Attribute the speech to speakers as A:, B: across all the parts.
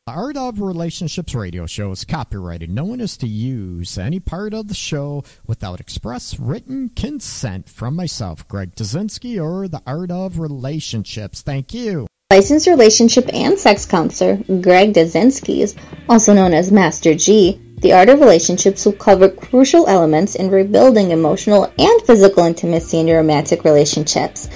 A: The Art of Relationships radio show is copyrighted. No one is to use any part of the show without express written consent from myself, Greg Dzinski, or the Art of Relationships. Thank you.
B: Licensed relationship and sex counselor Greg Dzinski, also known as Master G, the Art of Relationships will cover crucial elements in rebuilding emotional and physical intimacy in your romantic relationships.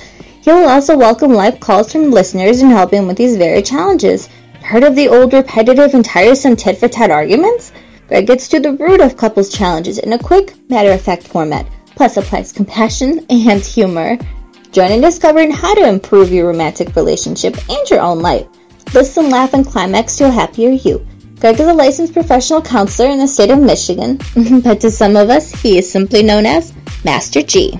B: He will also welcome live calls from listeners and help him with these very challenges. Heard of the old repetitive and tiresome tit-for-tat arguments? Greg gets to the root of couples' challenges in a quick, matter-of-fact format, plus applies compassion and humor. Join in discovering how to improve your romantic relationship and your own life. Listen, laugh, and climax to a happier you. Greg is a licensed professional counselor in the state of Michigan, but to some of us, he is simply known as Master G.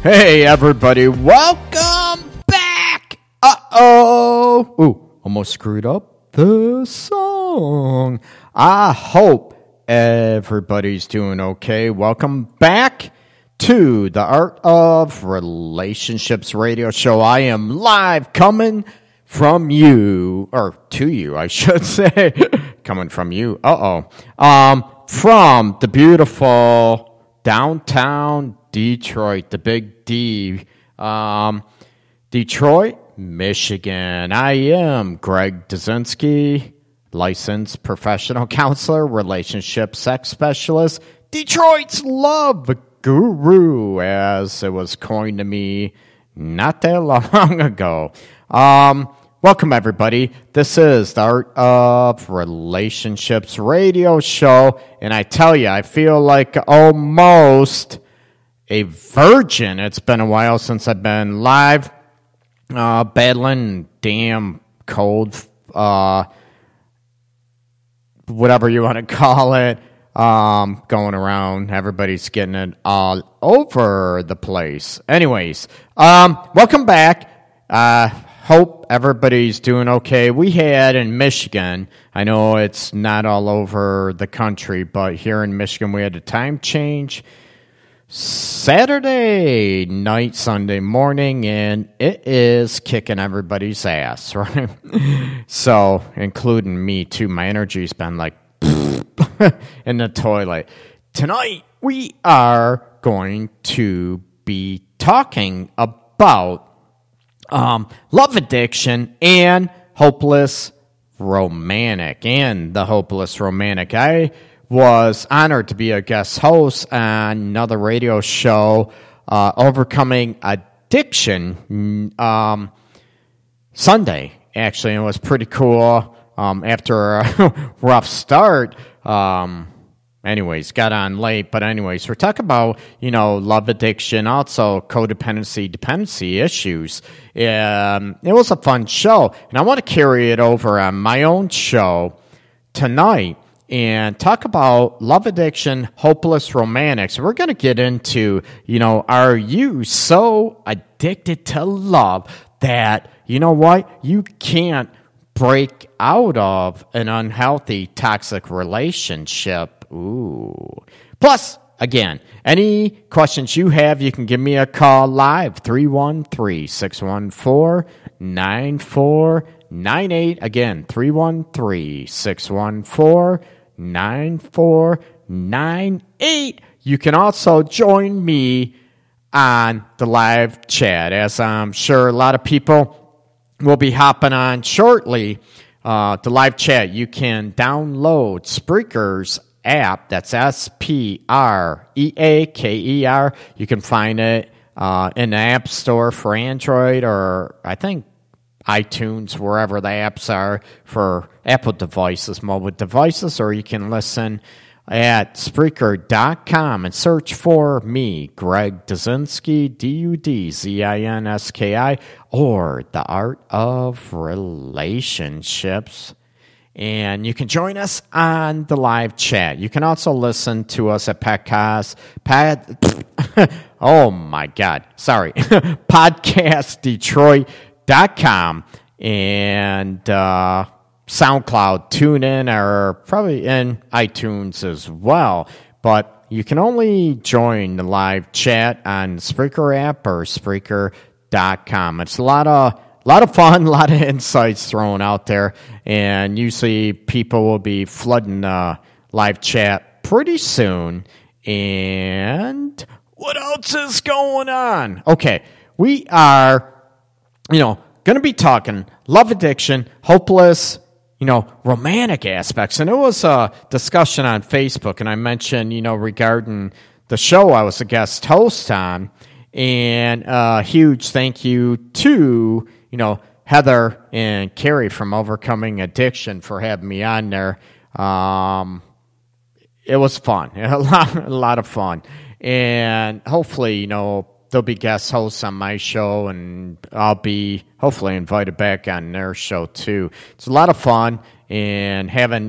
A: Hey, everybody. Welcome back. Uh-oh. Ooh, almost screwed up the song. I hope everybody's doing okay. Welcome back to the Art of Relationships radio show. I am live coming from you, or to you, I should say. Coming from you. From the beautiful downtown Detroit, the big D, Detroit, Michigan. I am Greg Dzinski, licensed professional counselor, relationship sex specialist, Detroit's love guru, as it was coined to me not that long ago. Welcome, everybody. This is the Art of Relationships radio show, and I tell you, I feel like almost a virgin. It's been a while since I've been live, battling damn cold, whatever you want to call it, going around. Everybody's getting it all over the place. Anyways, welcome back. Hope everybody's doing okay. We had in Michigan, I know it's not all over the country, but here in Michigan we had a time change Saturday night, Sunday morning, and it is kicking everybody's ass, right? So, including me too. My energy's been like in the toilet. Tonight, we are going to be talking about love addiction and hopeless romantic. And the hopeless romantic. I was honored to be a guest host on another radio show, Overcoming Addiction, Sunday, actually. It was pretty cool. After a rough start, anyways, got on late. But anyways, we're talking about, love addiction, also codependency, dependency issues. It was a fun show. And I want to carry it over on my own show tonight and talk about love addiction, hopeless romantics. We're going to get into, are you so addicted to love that, you can't break out of an unhealthy, toxic relationship? Ooh. Plus, again, any questions you have, you can give me a call live, 313-614-9498. Again, 313-614-9498. You can also join me on the live chat, as I'm sure a lot of people will be hopping on shortly. The live chat, you can download Spreaker's app. That's Spreaker. You can find it in the App Store for Android, or I think iTunes, wherever the apps are for Apple devices, mobile devices, or you can listen at Spreaker.com and search for me, Greg Dzinski, Dudzinski, or The Art of Relationships. And you can join us on the live chat. You can also listen to us at podcastdetroit.com and SoundCloud, TuneIn, or probably in iTunes as well. But you can only join the live chat on the Spreaker app or Spreaker.com. It's a lot of lot of fun, a lot of insights thrown out there, and usually people will be flooding live chat pretty soon. And what else is going on? Okay, we are, going to be talking love addiction, hopeless, romantic aspects. And it was a discussion on Facebook, and I mentioned, regarding the show I was a guest host on. And a huge thank you to, Heather and Carrie from Overcoming Addiction for having me on there. It was fun, a lot of fun. And hopefully, there'll be guest hosts on my show, and I'll be hopefully invited back on their show too. It's a lot of fun, and having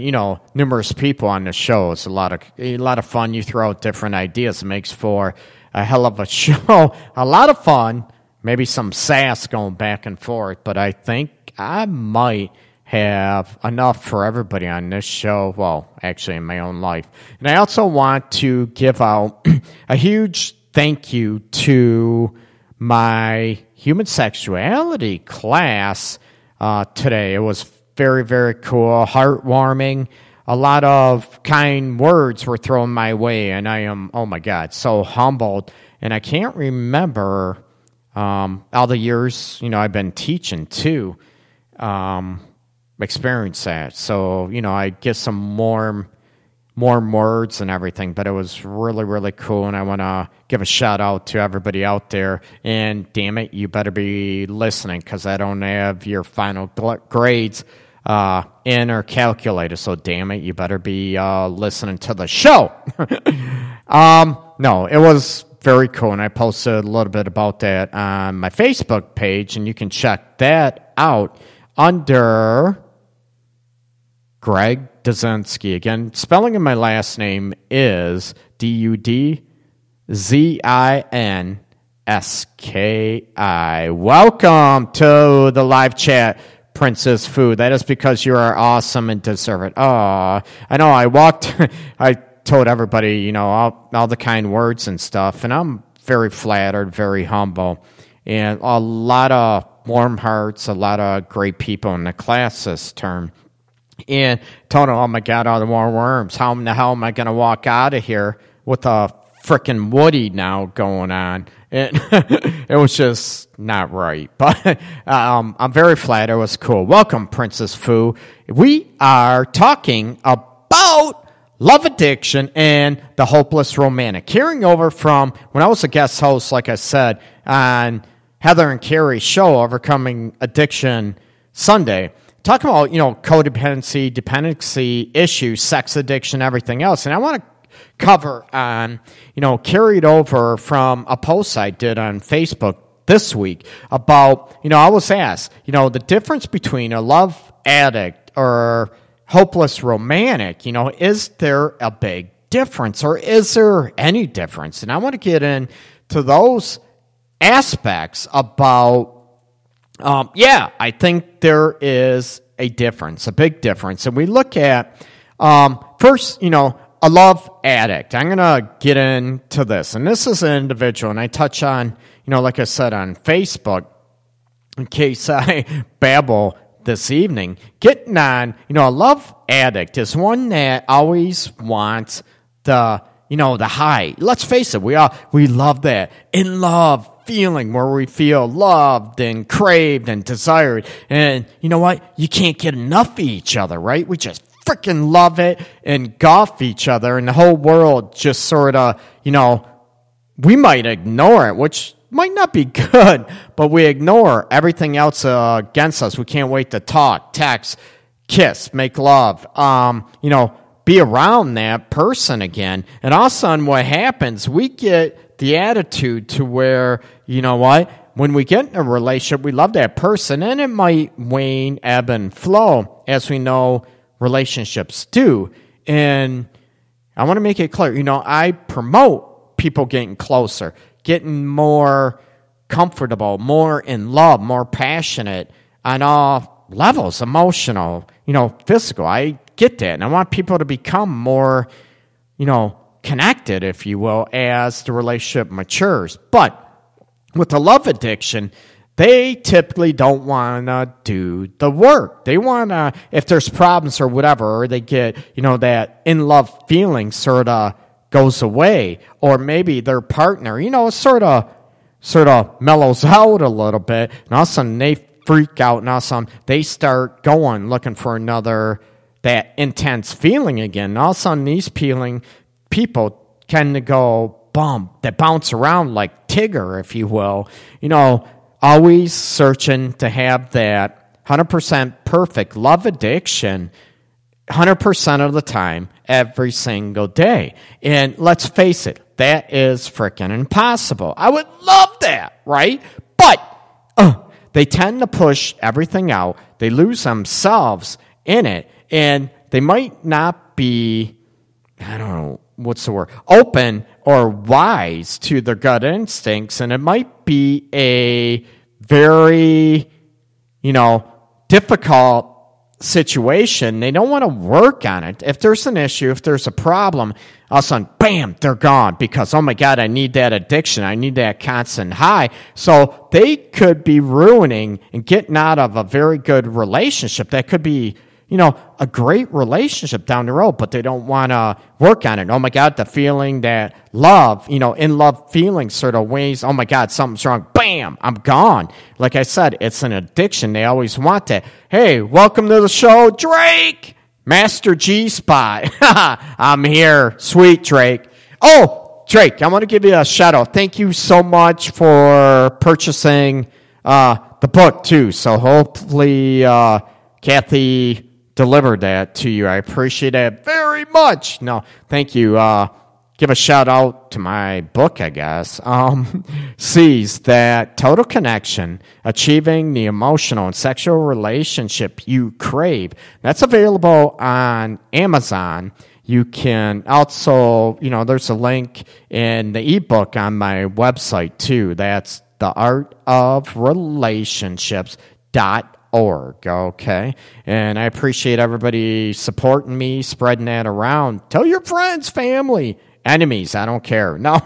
A: numerous people on the show is a lot of fun. You throw out different ideas, it makes for a hell of a show. A lot of fun, maybe some sass going back and forth, but I think I might have enough for everybody on this show. Well, actually in my own life. And I also want to give out a huge thank you to my human sexuality class today. It was very, very cool, heartwarming. A lot of kind words were thrown my way, and I am, oh my God, so humbled. And I can't remember all the years, I've been teaching too, experience that. So, I get some warm words and everything, but it was really, really cool. And I want to give a shout out to everybody out there. And damn it, you better be listening, because I don't have your final grades in or calculated. So damn it, you better be listening to the show. No, it was very cool, and I posted a little bit about that on my Facebook page, and you can check that out under Greg Dudzinski. Again, spelling of my last name is Dudzinski. Welcome to the live chat, Princess Food. That is because you are awesome and deserve it. Oh, I know. I told everybody, all the kind words and stuff, and I'm very flattered, very humble, and a lot of warm hearts, a lot of great people in the class this term. And told him, oh my God, all the warm worms. How in the hell am I going to walk out of here with a frickin' Woody now going on? It was just not right. But I'm very flattered. It was cool. Welcome, Princess Fu. We are talking about love addiction and the hopeless romantic. Carrying over from when I was a guest host, like I said, on Heather and Carrie's show, Overcoming Addiction Sunday, talking about, codependency, dependency issues, sex addiction, everything else. And I want to cover on, carried over from a post I did on Facebook this week about, I was asked, the difference between a love addict or hopeless romantic, is there a big difference, or is there any difference? And I want to get into those aspects about, I think there is a difference, a big difference. And we look at, first, a love addict. I'm going to get into this. And this is an individual, and I touch on, like I said, on Facebook, in case I babble this evening. Getting on, a love addict is one that always wants the high. Let's face it, we love that in love feeling where we feel loved and craved and desired. And you know what? You can't get enough of each other, right? We just freaking love it and engulf each other, and the whole world just sort of, we might ignore it, which might not be good, but we ignore everything else against us. We can't wait to talk, text, kiss, make love, be around that person again. And all of a sudden what happens, we get the attitude to where, when we get in a relationship, we love that person, and it might wane, ebb, and flow, as we know relationships do. And I want to make it clear, I promote people getting closer, getting more comfortable, more in love, more passionate on all levels, emotional, physical. I get that. And I want people to become more, connected, if you will, as the relationship matures. But with the love addiction, they typically don't want to do the work. They want to, if there's problems or whatever, or they get, that in love feeling sort of goes away, or maybe their partner, sort of mellows out a little bit, and all of a sudden they freak out, and all of a sudden they start going, looking for that intense feeling again. And all of a sudden these people tend to go that bounce around like Tigger, if you will, always searching to have that 100% perfect love addiction 100% of the time, every single day. And let's face it, that is freaking impossible. I would love that, right? But they tend to push everything out. They lose themselves in it, and they might not be, I don't know, what's the word, open or wise to their gut instincts, and it might be a very, difficult situation. They don't want to work on it. If there's an issue, if there's a problem, all of a sudden, bam, they're gone because, oh my God, I need that addiction. I need that constant high. So they could be ruining and getting out of a very good relationship. That could be, a great relationship down the road, but they don't want to work on it. Oh my God, the feeling that love, in love feeling sort of ways, oh my God, something's wrong. Bam, I'm gone. Like I said, it's an addiction. They always want that. Hey, welcome to the show, Drake. Master G Spot. I'm here. Sweet, Drake. Oh, Drake, I want to give you a shout out. Thank you so much for purchasing the book too. So hopefully Kathy delivered that to you. I appreciate it very much. No, thank you. Give a shout out to my book, I guess. Sees that total connection, achieving the emotional and sexual relationship you crave. That's available on Amazon. You can also, there's a link in the ebook on my website too. That's theartofrelationships.org. Okay, and I appreciate everybody supporting me, spreading that around. Tell your friends, family, enemies. I don't care. No,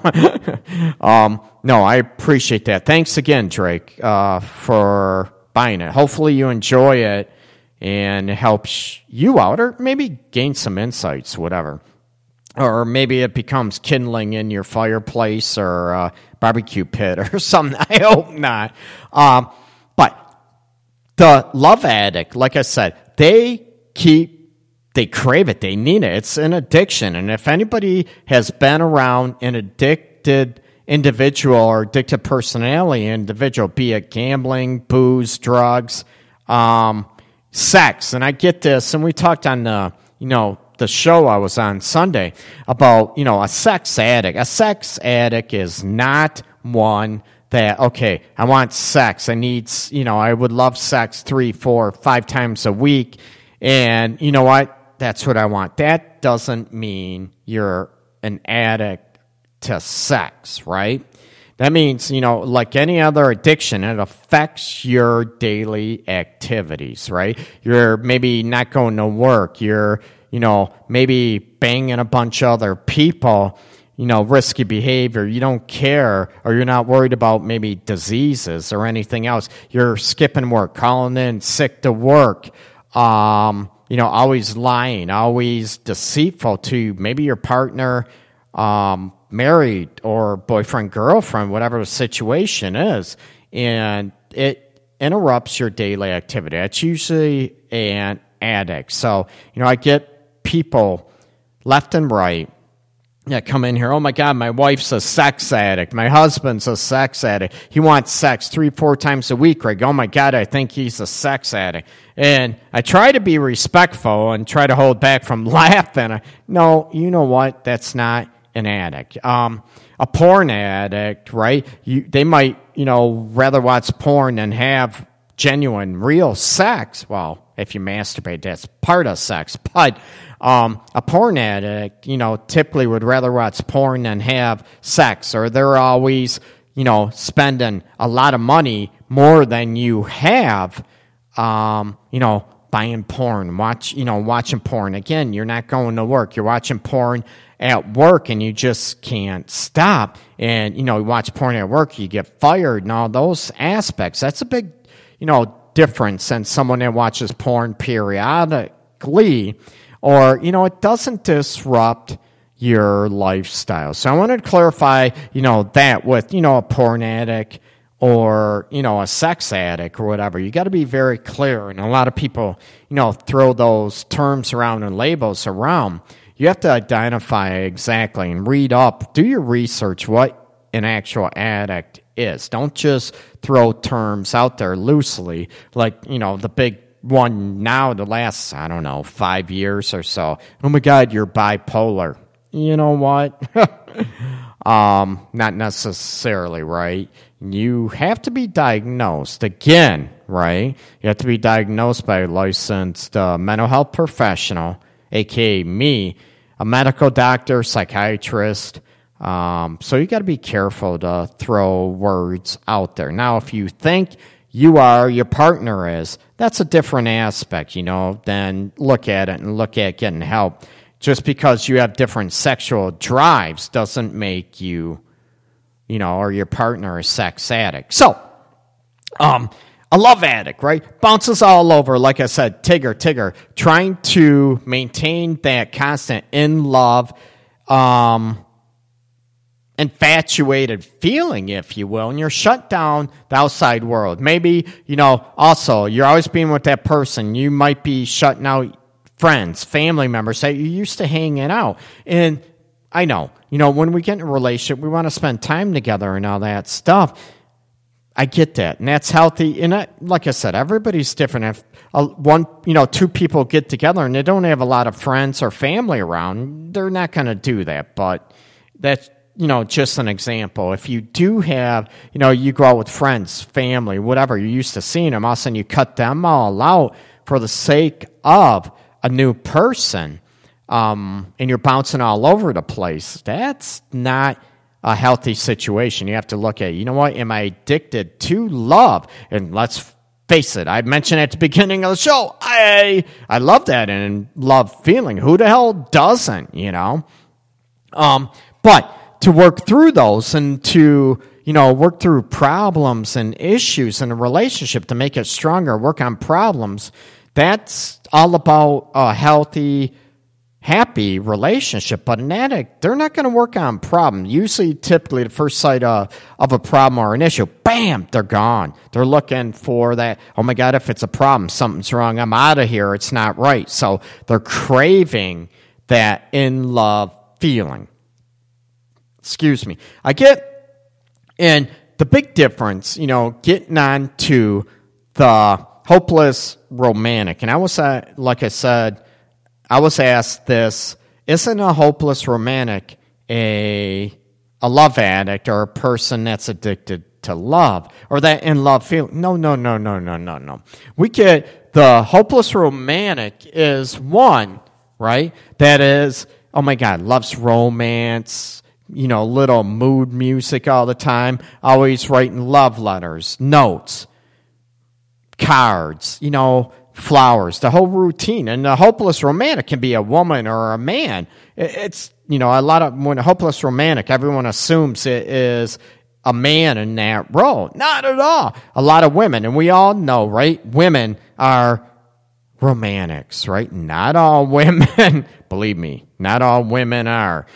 A: no, I appreciate that. Thanks again, Drake, for buying it. Hopefully, you enjoy it and it helps you out, or maybe gain some insights, whatever. Or maybe it becomes kindling in your fireplace or barbecue pit or something. I hope not. But the love addict, like I said, they crave it. They need it. It's an addiction. And if anybody has been around an addicted individual or addicted personality individual, be it gambling, booze, drugs, sex, and I get this, and we talked on the show I was on Sunday about, a sex addict. A sex addict is not one that, okay, I want sex. I need, I would love sex 3, 4, 5 times a week. And you know what? That's what I want. That doesn't mean you're an addict to sex, right? That means, like any other addiction, it affects your daily activities, right? You're maybe not going to work. You're, maybe banging a bunch of other people, risky behavior. You don't care, or you're not worried about maybe diseases or anything else. You're skipping work, calling in sick to work, always lying, always deceitful to maybe your partner, married or boyfriend, girlfriend, whatever the situation is. And it interrupts your daily activity. It's usually an addict. So, I get people left and right that come in here, oh my God, my wife's a sex addict. My husband's a sex addict. He wants sex 3, 4 times a week, Greg. Oh my God, I think he's a sex addict. And I try to be respectful and try to hold back from laughing. No, you know what? That's not an addict. A porn addict, right? They might, rather watch porn than have genuine, real sex. Well, if you masturbate, that's part of sex. But a porn addict, typically would rather watch porn than have sex, or they're always, spending a lot of money more than you have, buying porn, watching porn. Again, you're not going to work. You're watching porn at work and you just can't stop. And, you watch porn at work, you get fired and all those aspects. That's a big, difference than someone that watches porn periodically, or, it doesn't disrupt your lifestyle. So I wanted to clarify, that with, a porn addict or, a sex addict or whatever. You got to be very clear. And a lot of people, throw those terms around and labels around. You have to identify exactly and read up, do your research, what an actual addict is. Don't just throw terms out there loosely, like, the big one now, the last, 5 years or so. Oh my God, you're bipolar. You know what? Not necessarily, right? You have to be diagnosed again, right? You have to be diagnosed by a licensed mental health professional, aka me, a medical doctor, psychiatrist. So you got to be careful to throw words out there. Now, if you think you are, your partner is, that's a different aspect, then look at it and look at getting help. Just because you have different sexual drives doesn't make you, or your partner a sex addict. So, a love addict, right? Bounces all over, like I said, Tigger, trying to maintain that constant in love, infatuated feeling, if you will, and you're shut down the outside world. Maybe, also, you're always being with that person. You might be shutting out friends, family members that you used to hanging out. And I know, when we get in a relationship, we want to spend time together and all that stuff. I get that, and that's healthy. And like I said, everybody's different. If two people get together and they don't have a lot of friends or family around, they're not going to do that. But that's, just an example. If you do have, you go out with friends, family, whatever, you're used to seeing them, all of a sudden you cut them all out for the sake of a new person, and you're bouncing all over the place. That's not a healthy situation. You have to look at, what, am I addicted to love? And let's face it, I mentioned at the beginning of the show, I love that and love feeling. Who the hell doesn't, But to work through those and to, work through problems and issues in a relationship to make it stronger, work on problems, that's all about a healthy, happy relationship. But an addict, they're not going to work on problems. Usually, typically, the first sight of a problem or an issue, bam, they're gone. They're looking for that, oh my God, if it's a problem, something's wrong, I'm out of here, it's not right. So they're craving that in-love feeling. Excuse me. I get, and the big difference, getting on to the hopeless romantic. And I was, like I said, I was asked this, isn't a hopeless romantic a love addict or a person that's addicted to love or that in love feeling? No. We get the hopeless romantic is one, right? That is, oh my God, loves romance, little mood music all the time, always writing love letters, notes, cards, flowers, the whole routine. And the hopeless romantic can be a woman or a man. It's, a lot of, when a hopeless romantic, everyone assumes it is a man in that role. Not at all. A lot of women, and we all know, right? Women are romantics, right? Not all women, believe me, not all women are.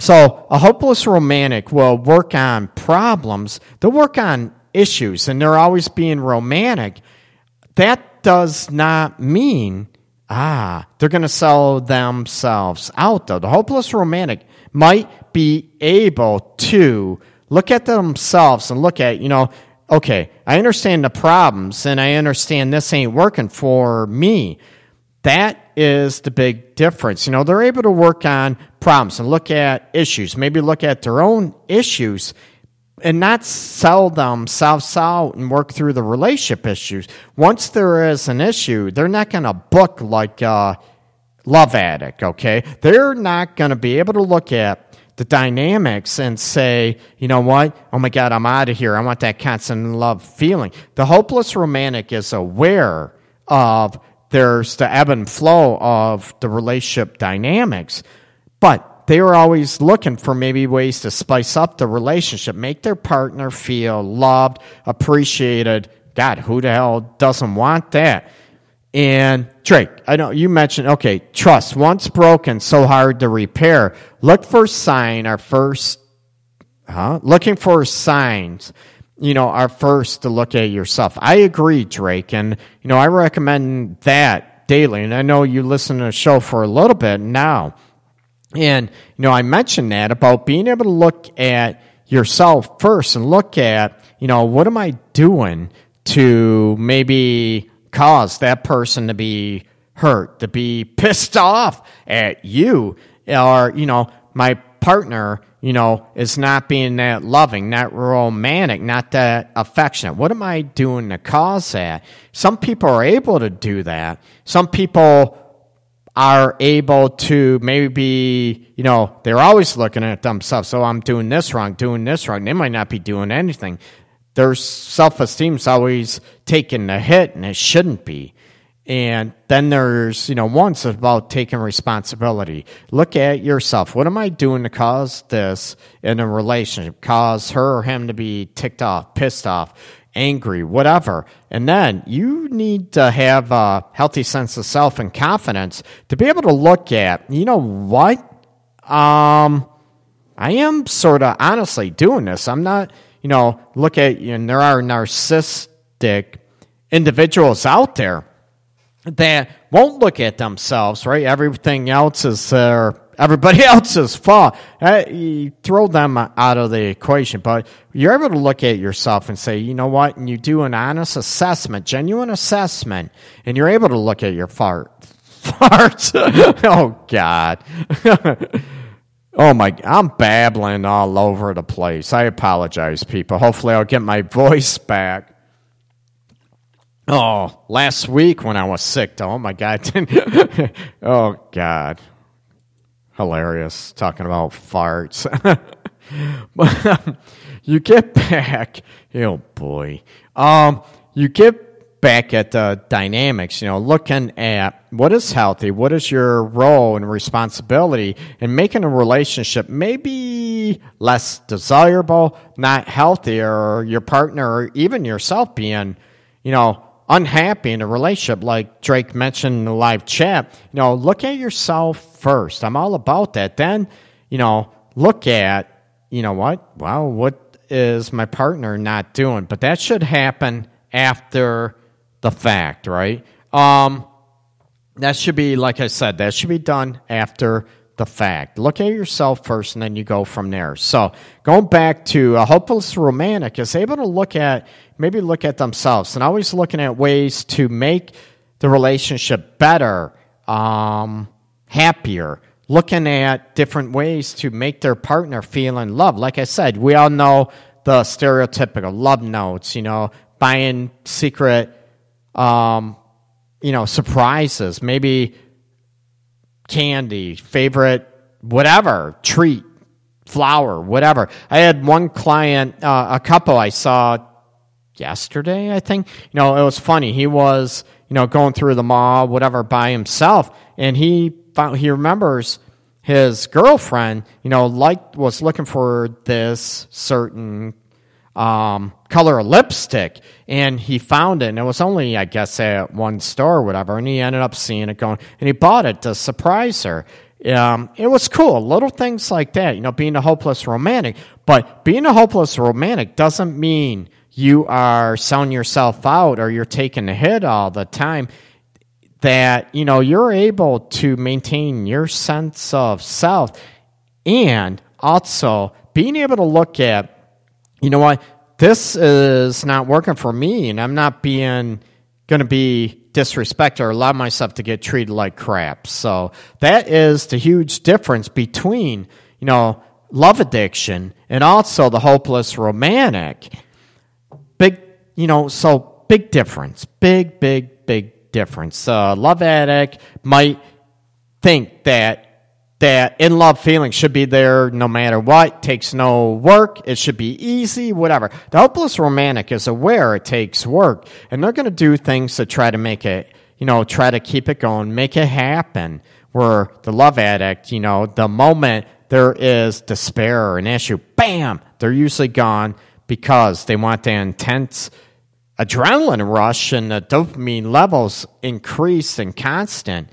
A: So a hopeless romantic will work on problems. They'll work on issues, and they're always being romantic. That does not mean, they're going to sell themselves out, though. The hopeless romantic might be able to look at themselves and look at, okay, I understand the problems, and I understand this ain't working for me. That is the big difference. They're able to work on problems and look at issues, maybe look at their own issues, and not sell themselves out and work through the relationship issues. Once there is an issue, they're not going to book like a love addict, okay? They're not going to be able to look at the dynamics and say, you know what? Oh my God, I'm out of here. I want that constant love feeling. The hopeless romantic is aware of there's the ebb and flow of the relationship dynamics, But they were always looking for maybe ways to spice up the relationship, make their partner feel loved, appreciated. God, who the hell doesn't want that? And Drake, I know you mentioned, okay, trust, once broken, so hard to repair. Look for looking for signs, are first to look at yourself. I agree, Drake, and, I recommend that daily. And I know you listen to the show for a little bit now. And, I mentioned that about being able to look at yourself first and look at, what am I doing to maybe cause that person to be hurt, to be pissed off at you, or, my partner, is not being that loving, not romantic, not that affectionate. What am I doing to cause that? Some people are able to do that. Some people are able to maybe, they're always looking at themselves. So I'm doing this wrong. They might not be doing anything. Their self-esteem's always taking the hit, and it shouldn't be. And then there's, once about taking responsibility. Look at yourself. What am I doing to cause this in a relationship? Cause her or him to be ticked off, pissed off, angry, whatever. And then you need to have a healthy sense of self and confidence to be able to look at, what? I am sort of honestly doing this. I'm not, look at, and there are narcissistic individuals out there that won't look at themselves, right? Everything else is everybody else's fault. You throw them out of the equation, but you're able to look at yourself and say, you know what? And you do an honest assessment, genuine assessment, and you're able to look at your farts. Oh, God. Oh, I'm babbling all over the place. I apologize, people. Hopefully I'll get my voice back. Oh, last week when I was sick, oh my God. Oh, God. Hilarious, talking about farts. But you get back, oh boy. You get back at the dynamics, looking at what is healthy, what is your role and responsibility, and making a relationship maybe less desirable, not healthy, or your partner or even yourself being, unhappy in a relationship, like Drake mentioned in the live chat. Look at yourself first. I'm all about that. Then, look at, what is my partner not doing? But that should happen after the fact, right? That should be, like I said, that should be done after the fact. Look at yourself first, and then you go from there. So going back to a hopeless romantic is able to look at themselves and always looking at ways to make the relationship better, happier, looking at different ways to make their partner feel in love. Like I said, we all know the stereotypical love notes, buying secret, surprises, maybe candy, favorite, whatever, treat, flower, whatever. I had one client, a couple I saw yesterday, I think. It was funny. He was, going through the mall, whatever, by himself, and he remembers his girlfriend, was looking for this certain color of lipstick, and he found it, and it was only, I guess, at one store or whatever, and he ended up seeing it going, and he bought it to surprise her. It was cool, little things like that, being a hopeless romantic. But being a hopeless romantic doesn't mean you are selling yourself out or you're taking the hit all the time. That, you're able to maintain your sense of self, and also being able to look at, this is not working for me, and I'm not going to be disrespected or allow myself to get treated like crap. So that is the huge difference between, love addiction and also the hopeless romantic. Big difference. Big difference. Love addict might think that in-love feeling should be there no matter what, takes no work, it should be easy, whatever. The hopeless romantic is aware it takes work, and they're going to do things to try to make it, try to keep it going, make it happen, where the love addict, the moment there is despair or an issue, bam, they're usually gone because they want the intense adrenaline rush and the dopamine levels increase and constant.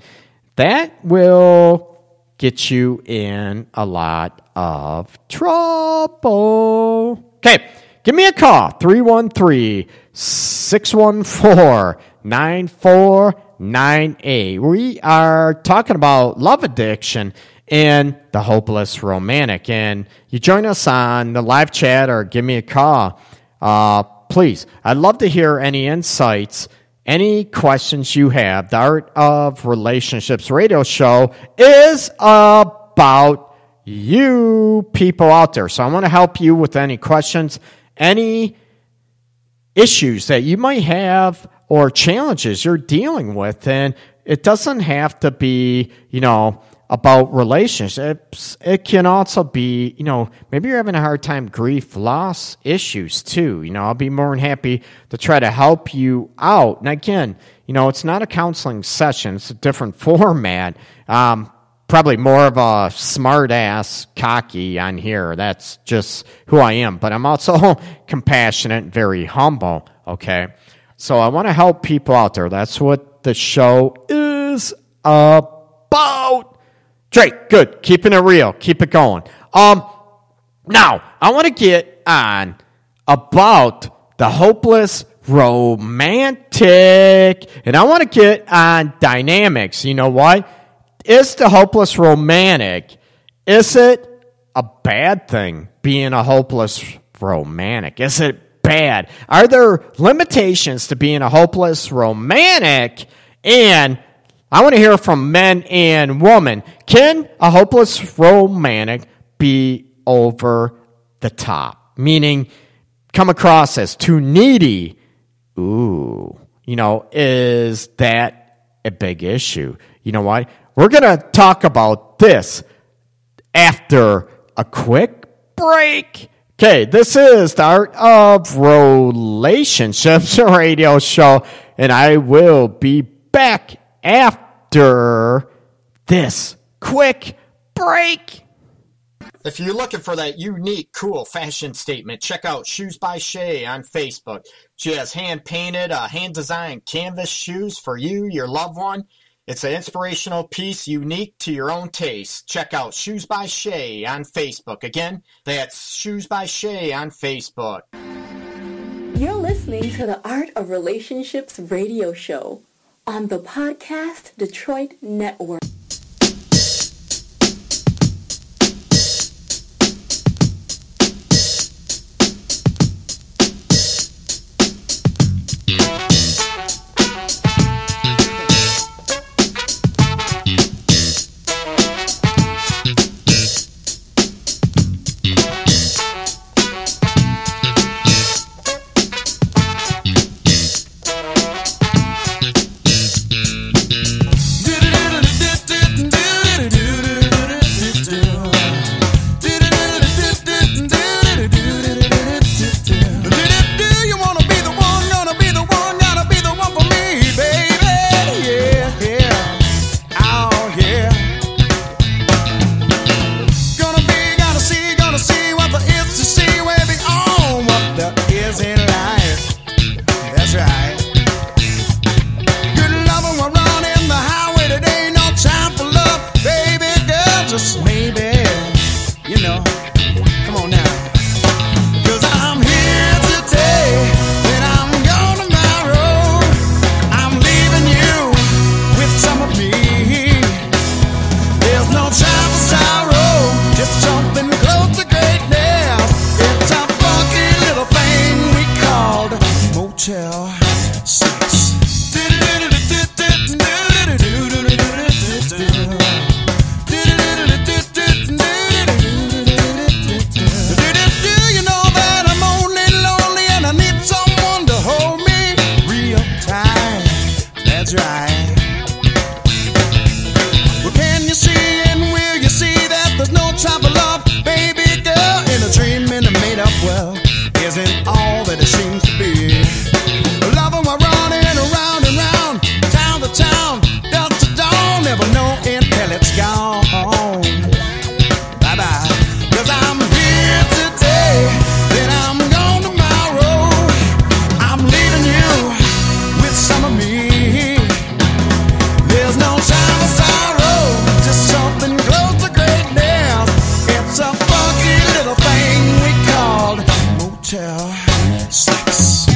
A: That will get you in a lot of trouble. Okay, give me a call, 313-614-9498. We are talking about love addiction and the hopeless romantic. And you join us on the live chat or give me a call. Please, I'd love to hear any insights, any questions you have. The Art of Relationships radio show is about you people out there. So I want to help you with any questions, any issues that you might have or challenges you're dealing with. And it doesn't have to be, about relationships. It can also be, maybe you're having a hard time grief, loss issues too. I'll be more than happy to try to help you out. And again, it's not a counseling session. It's a different format. Probably more of a smart ass cocky on here. That's just who I am. But I'm also compassionate and very humble. Okay. So I want to help people out there. That's what the show is about. Great, good. Keeping it real. Keep it going. Now, I want to get on about the hopeless romantic. And I want to get on dynamics. You know what? Is the hopeless romantic, is it a bad thing being a hopeless romantic? Is it bad? Are there limitations to being a hopeless romantic? And I want to hear from men and women. Can a hopeless romantic be over the top? Meaning, come across as too needy? Ooh, is that a big issue? You know what? We're going to talk about this after a quick break. Okay, this is the Art of Relationships radio show, and I will be back after this quick break. If you're looking for that unique, cool fashion statement, check out Shoes by Shay on Facebook. She has hand-painted, hand-designed canvas shoes for you, your loved one. It's an inspirational piece unique to your own taste. Check out Shoes by Shay on Facebook. Again, that's Shoes by Shay on Facebook.
C: You're listening to the Art of Relationships radio show on the Podcast Detroit Network.
D: mix.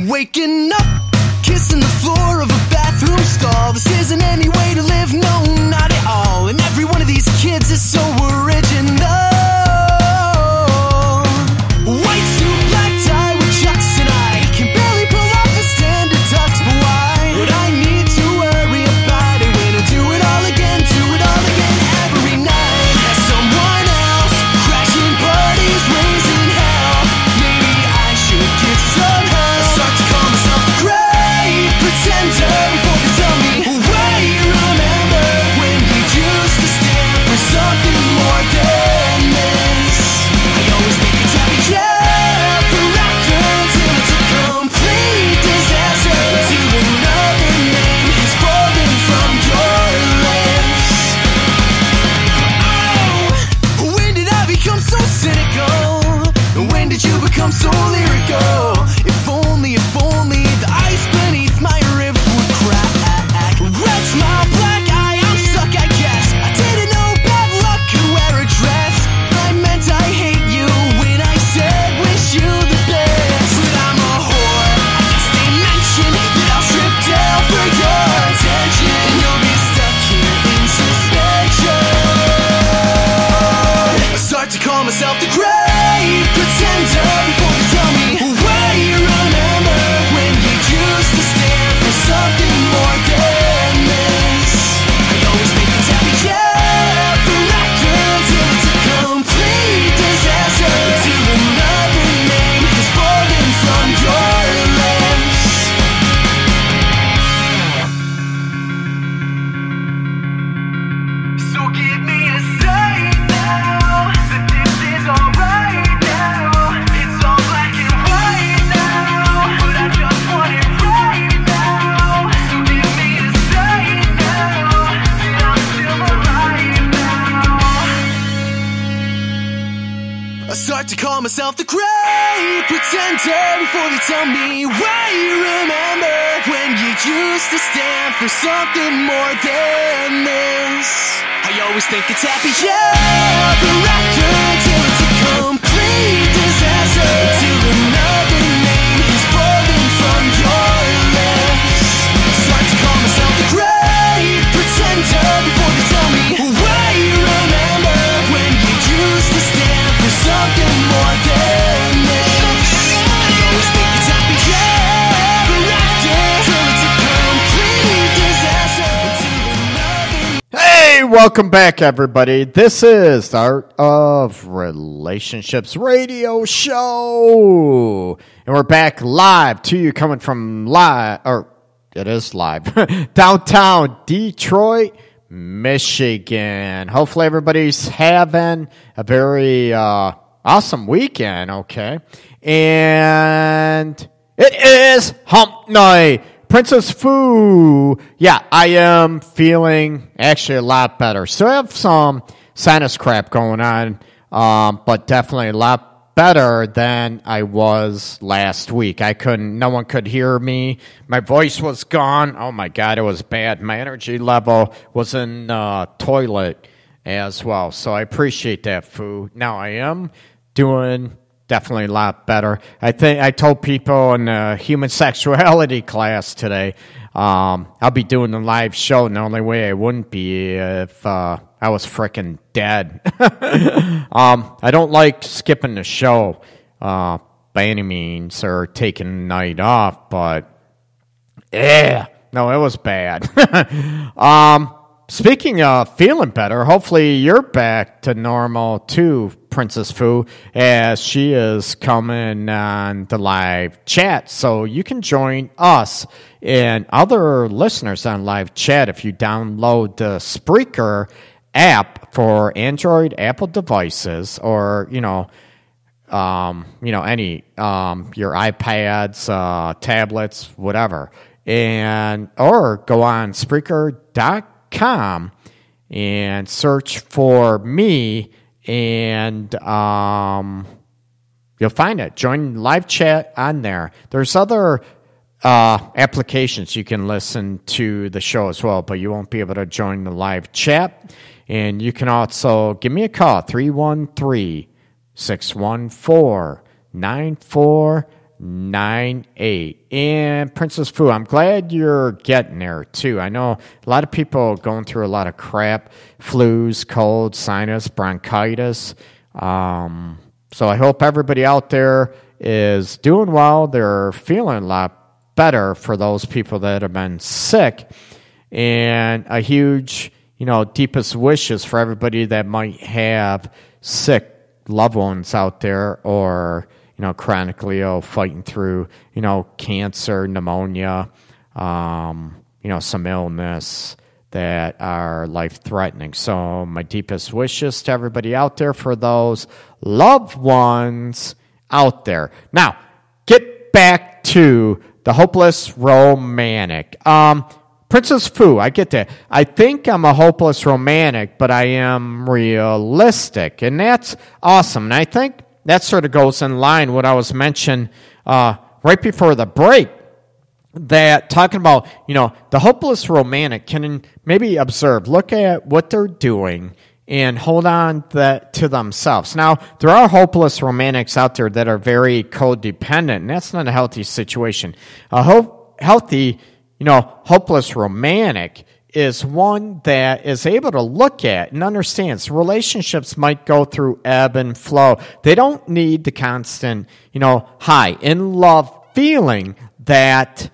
D: Waking up, kissing the floor of a bathroom stall. This isn't any way to live, no, not at all. And every one of these kids is so original. White suit, black tie with chucks, and I can barely pull off a standard tux. But why would I need to worry about it when I do it all again every night? As someone else, crashing parties, raising hell. Maybe I should get some help. Start to call myself the great pretender before they tell me, wait, remember when you used to stand for something more than this? I always think it's happy ever after until it's a complete disaster, until another name is falling from your lips. Oh, when did I become so cynical? When did you become so lyrical? If only the ice beneath my ribs would crack. Red smile, black eye, I'm stuck, I guess. I didn't know bad luck could wear a dress. I meant I hate you when I said wish you the best. But I'm a whore, I guess they mentioned that I'll strip down for your attention, and you'll be stuck here in suspension. I start to call myself the great pretender before they tell me, wait, remember when you used to stand for something more than this? I always think it's happy ever after until it's a complete disaster, until another name is falling from your lips. So give me a sign now that this is alright now. It's all black and white now, but I just want it right now. So give me a sign now that I'm still alive now. I start to call myself the great pretender before they tell me, wait, remember when you used to stand for something more than this? I always think it's happy ever after until it's a complete disaster, until another name is falling from your lips. I start to call myself the great pretender before they tell me, wait, remember when you used to stand for something more than this? I always think it's happy ever after until it's a complete disaster, until another.
A: Hey, welcome back, everybody. This is the Art of Relationships radio show. And we're back live to you, coming from it is live, downtown Detroit, Michigan. Hopefully everybody's having a very awesome weekend, okay? And it is hump night. Princess Fu. Yeah, I am feeling actually a lot better. Still have some sinus crap going on, but definitely a lot better than I was last week. No one could hear me. My voice was gone. Oh my God, it was bad. My energy level was in toilet as well. So I appreciate that, Fu. Now I am doing definitely a lot better. I think I told people in the human sexuality class today, I'll be doing the live show, and the only way I wouldn't be if I was freaking dead. I don't like skipping the show by any means or taking a night off, but yeah, no, it was bad. Speaking of feeling better, hopefully you're back to normal too, Princess Fu, as she is coming on the live chat. So you can join us and other listeners on live chat if you download the Spreaker app for Android, Apple devices, or, any your iPads, tablets, whatever, or go on Spreaker.com and search for me, and you'll find it. Join live chat on there. There's other applications you can listen to the show as well, but you won't be able to join the live chat. And you can also give me a call, 313-614-9498. And Princess Fu, I'm glad you're getting there too. I know a lot of people going through a lot of crap, flus, colds, sinus, bronchitis. So I hope everybody out there is doing well. They're feeling a lot better for those people that have been sick. And a huge, deepest wishes for everybody that might have sick loved ones out there, or, chronically ill, fighting through, cancer, pneumonia, some illness that are life-threatening. So my deepest wishes to everybody out there for those loved ones out there. Now, get back to the hopeless romantic. Princess Fu, I get that. I think I'm a hopeless romantic, but I am realistic, and that's awesome. And I think that sort of goes in line with what I was mentioning right before the break, that talking about, the hopeless romantic can maybe observe, look at what they're doing, and hold on to themselves. Now, there are hopeless romantics out there that are very codependent, and that's not a healthy situation. A healthy, hopeless romantic is one that is able to look at and understands relationships might go through ebb and flow. They don't need the constant, high in love feeling that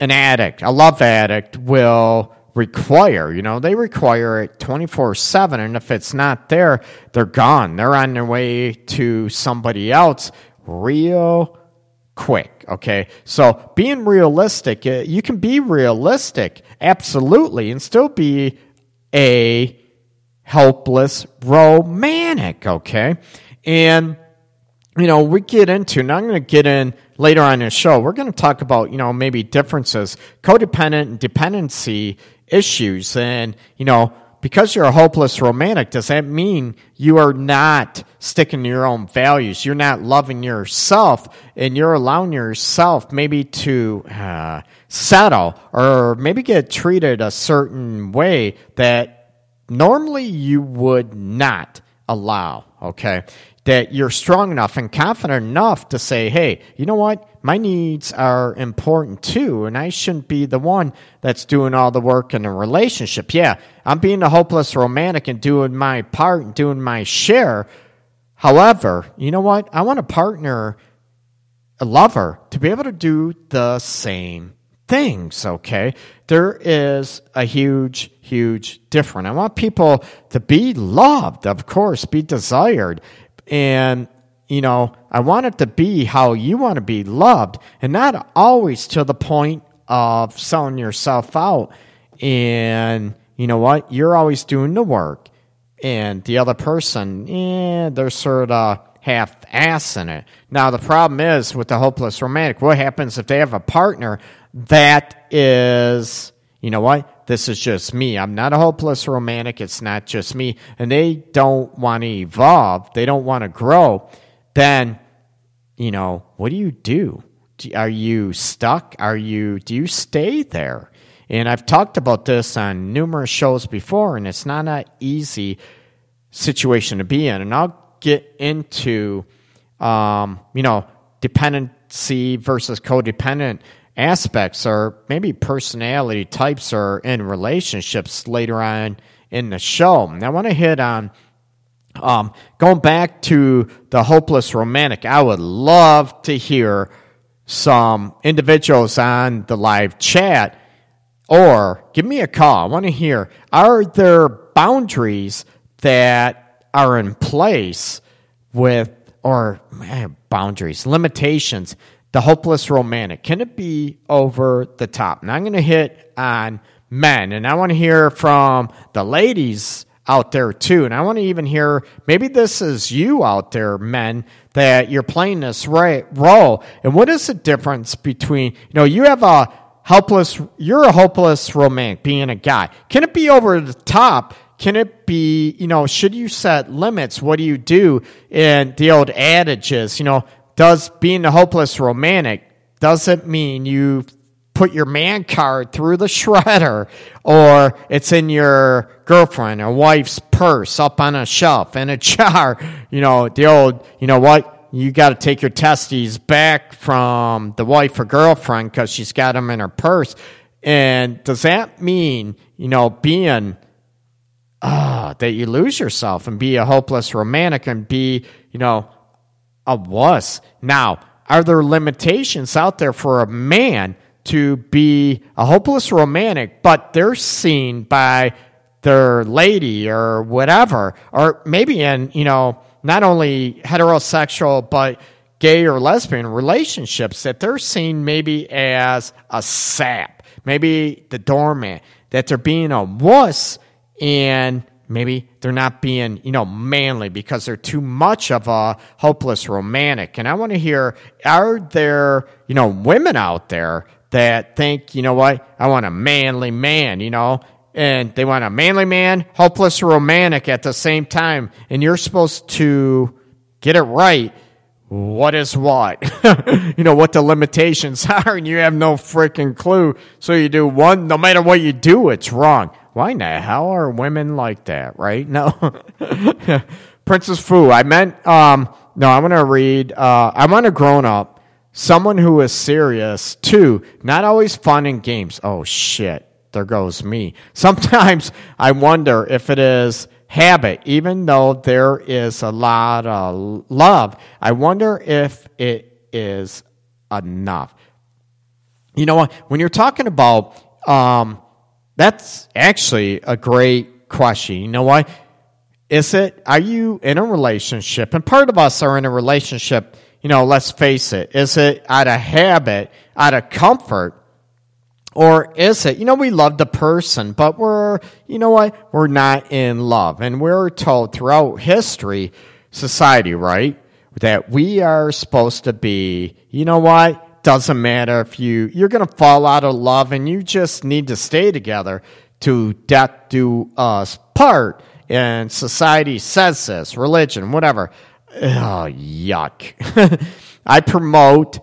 A: a love addict will require. They require it 24/7, and if it's not there, they're gone. They're on their way to somebody else real quick, okay? So being realistic, you can be realistic, absolutely, and still be a helpless romantic, okay? And, we get into, and I'm going to get in later on in the show, we're going to talk about, maybe differences, codependent and dependency issues. And, because you're a hopeless romantic, does that mean you are not sticking to your own values? You're not loving yourself, and you're allowing yourself maybe to settle, or maybe get treated a certain way that normally you would not allow, okay? That you're strong enough and confident enough to say, hey, you know what? My needs are important too, and I shouldn't be the one that's doing all the work in a relationship. Yeah, I'm being a hopeless romantic and doing my part and doing my share. However, you know what? I want a partner, a lover, to be able to do the same things, okay? There is a huge, huge difference. I want people to be loved, of course, be desired. And, I want it to be how you want to be loved, and not always to the point of selling yourself out. And you know what? You're always doing the work, and the other person, they're sort of half-assing it. Now, the problem is with the hopeless romantic, what happens if they have a partner that is, you know what? This is just me. I'm not a hopeless romantic. It's not just me. And they don't want to evolve. They don't want to grow. Then, what do? Are you stuck? Do you stay there? And I've talked about this on numerous shows before, and it's not an easy situation to be in. And I'll get into, dependency versus codependent aspects, or maybe personality types, or in relationships later on in the show. And I want to hit on going back to the hopeless romantic. I would love to hear some individuals on the live chat, or give me a call. I want to hear, are there boundaries that are in place with, limitations, the hopeless romantic? Can it be over the top? And I'm going to hit on men, and I want to hear from the ladies out there too. And I want to even hear, maybe this is you out there, men, that you're playing this role. And what is the difference between, you're a hopeless romantic, being a guy. Can it be over the top? Can it be, should you set limits? What do you do? And the old adage is, does being a hopeless romantic, does it mean you put your man card through the shredder, or it's in your girlfriend or wife's purse up on a shelf in a jar? The old, you got to take your testes back from the wife or girlfriend because she's got them in her purse. And does that mean, being that you lose yourself and be a hopeless romantic and be, a wuss? Now, are there limitations out there for a man to be a hopeless romantic, but they're seen by their lady or whatever, or maybe in, not only heterosexual, but gay or lesbian relationships, that they're seen maybe as a sap, maybe the doormat, that they're being a wuss, and maybe they're not being, manly because they're too much of a hopeless romantic. And I want to hear, are there, women out there that think, I want a manly man, and they want a manly man, hopeless romantic at the same time, and you're supposed to get it right. What is what? What the limitations are, and you have no freaking clue. So you do one, no matter what you do, it's wrong. Why in the hell are women like that, right? No. Princess Fu, I meant, no, I want to read, I want a grown up, someone who is serious, too, not always fun and games. Oh, shit. There goes me. Sometimes I wonder if it is habit, even though there is a lot of love. I wonder if it is enough. You know what? When you're talking about, that's actually a great question. You know what? Are you in a relationship? And part of us are in a relationship, let's face it. Is it out of habit, out of comfort? Or is it, we love the person, but we're not in love. And we're told throughout history, society, right, that we are supposed to be, doesn't matter if you're going to fall out of love and you just need to stay together to death do us part. And society says this, religion, whatever. Oh, yuck. I promote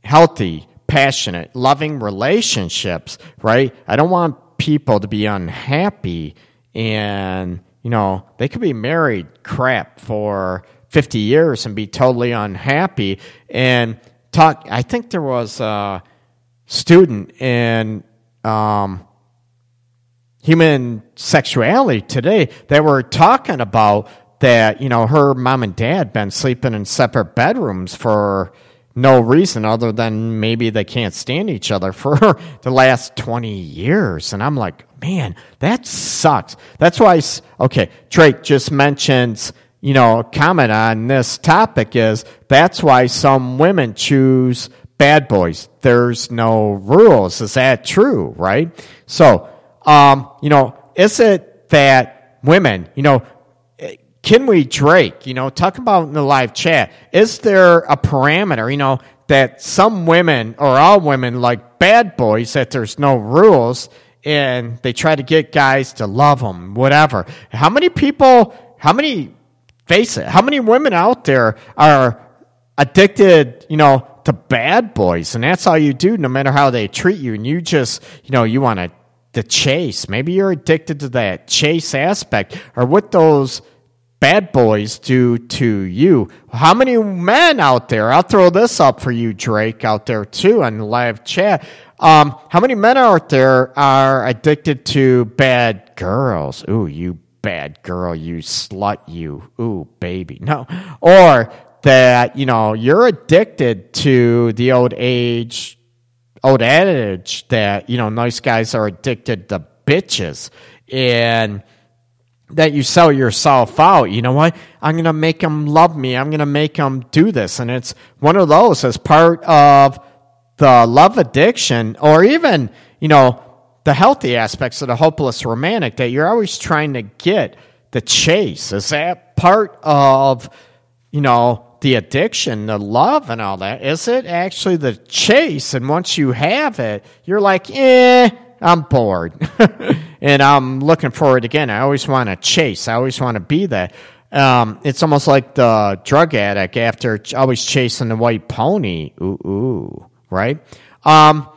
A: healthy, passionate, loving relationships, right? I don't want people to be unhappy and, they could be married crap for 50 years and be totally unhappy and talk. I think there was a student in human sexuality today that were talking about that, her mom and dad been sleeping in separate bedrooms for no reason other than maybe they can't stand each other for the last 20 years. And I'm like, man, that sucks. That's why, Drake just mentions, comment on this topic is that's why some women choose bad boys. There's no rules. Is that true, right? So, is it that women, can we, Drake, talk about in the live chat, is there a parameter, that some women or all women like bad boys, that there's no rules and they try to get guys to love them, whatever. How many women out there are addicted, to bad boys, and that's all you do no matter how they treat you, and you just, you want to chase. Maybe you're addicted to that chase aspect, or what those bad boys do to you. How many men out there, I'll throw this up for you, Drake, out there too on the live chat. How many men out there are addicted to bad girls? Ooh, you bad girl, you slut, you. Ooh, baby. No. Or that, you're addicted to the old adage that, nice guys are addicted to bitches. And that you sell yourself out. You know what? I'm going to make them love me. I'm going to make them do this. And it's one of those as part of the love addiction, or even, the healthy aspects of the hopeless romantic, that you're always trying to get the chase? Is that part of, the addiction, the love and all that? Is it actually the chase? And once you have it, you're like, I'm bored. And I'm looking for it again. I always want to chase. I always want to be that. It's almost like the drug addict after always chasing the white pony. Ooh, right? And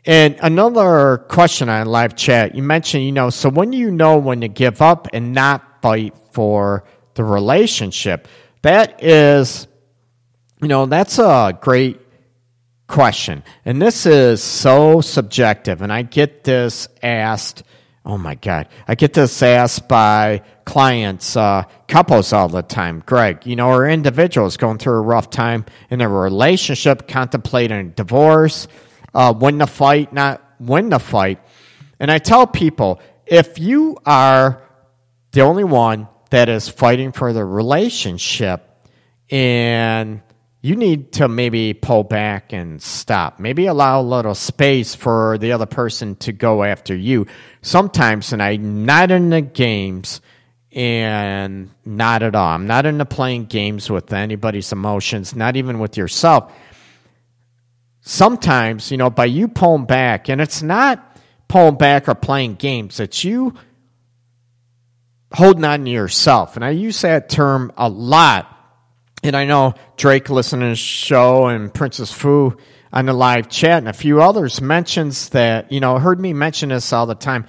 A: another question on live chat, you mentioned, so when when to give up and not fight for the relationship, that is, that's a great question. And this is so subjective. And I get this asked, oh my God, I get this asked by clients, couples all the time. Greg, or individuals going through a rough time in a relationship, contemplating a divorce, win the fight, not win the fight. And I tell people, if you are the only one that is fighting for the relationship and you need to maybe pull back and stop, maybe allow a little space for the other person to go after you. Sometimes, and I'm not into games, and not at all. I'm not into playing games with anybody's emotions, not even with yourself. Sometimes, by you pulling back, and it's not pulling back or playing games, it's you holding on to yourself. And I use that term a lot. And I know Drake listening to the show and Princess Fu on the live chat and a few others mentions that, heard me mention this all the time,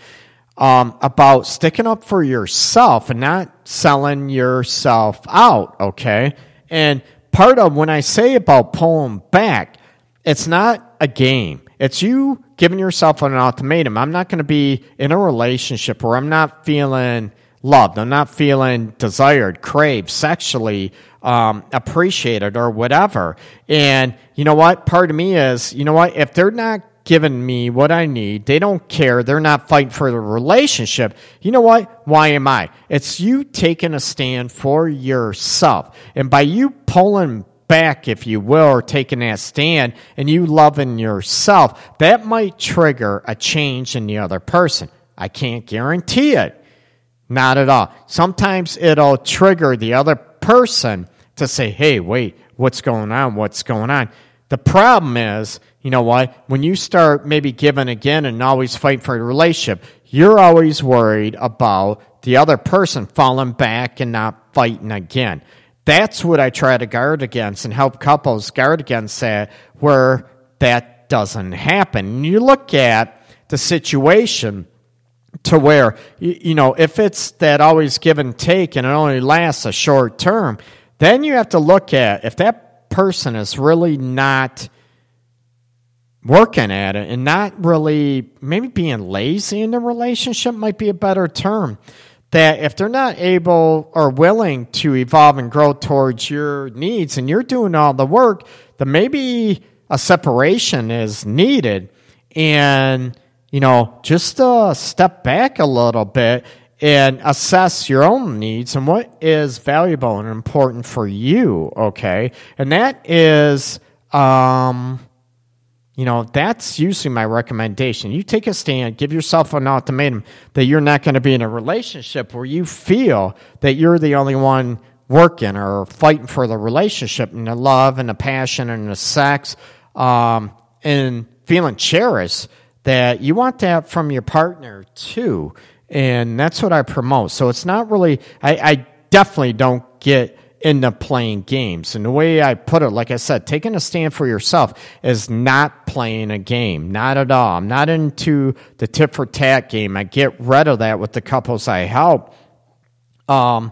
A: about sticking up for yourself and not selling yourself out, okay? And part of when I say about pulling back, it's not a game. It's you giving yourself an ultimatum. I'm not going to be in a relationship where I'm not feeling loved, I'm not feeling desired, craved, sexually appreciated or whatever. And you know what? Part of me is, if they're not giving me what I need, they don't care, they're not fighting for the relationship, you know what? Why am I? It's you taking a stand for yourself. And by you pulling back, if you will, or taking that stand and you loving yourself, that might trigger a change in the other person. I can't guarantee it. Not at all. Sometimes it'll trigger the other person to say, hey, wait, what's going on? What's going on? The problem is, when you start maybe giving again and always fighting for a relationship, you're always worried about the other person falling back and not fighting again. That's what I try to guard against and help couples guard against that, where that doesn't happen. And you look at the situation to where, if it's that always give and take and it only lasts a short term, then you have to look at if that person is really not working at it and not really, maybe being lazy in the relationship might be a better term, that if they're not able or willing to evolve and grow towards your needs and you're doing all the work, then maybe a separation is needed. And just step back a little bit and assess your own needs and what is valuable and important for you, okay? And that is, that's usually my recommendation. You take a stand, give yourself an ultimatum that you're not going to be in a relationship where you feel that you're the only one working or fighting for the relationship and the love and the passion and the sex, and feeling cherished, that you want that from your partner too. And that's what I promote. So it's not really, I definitely don't get into playing games. And the way I put it, like I said, taking a stand for yourself is not playing a game. Not at all. I'm not into the tit for tat game. I get rid of that with the couples I help. And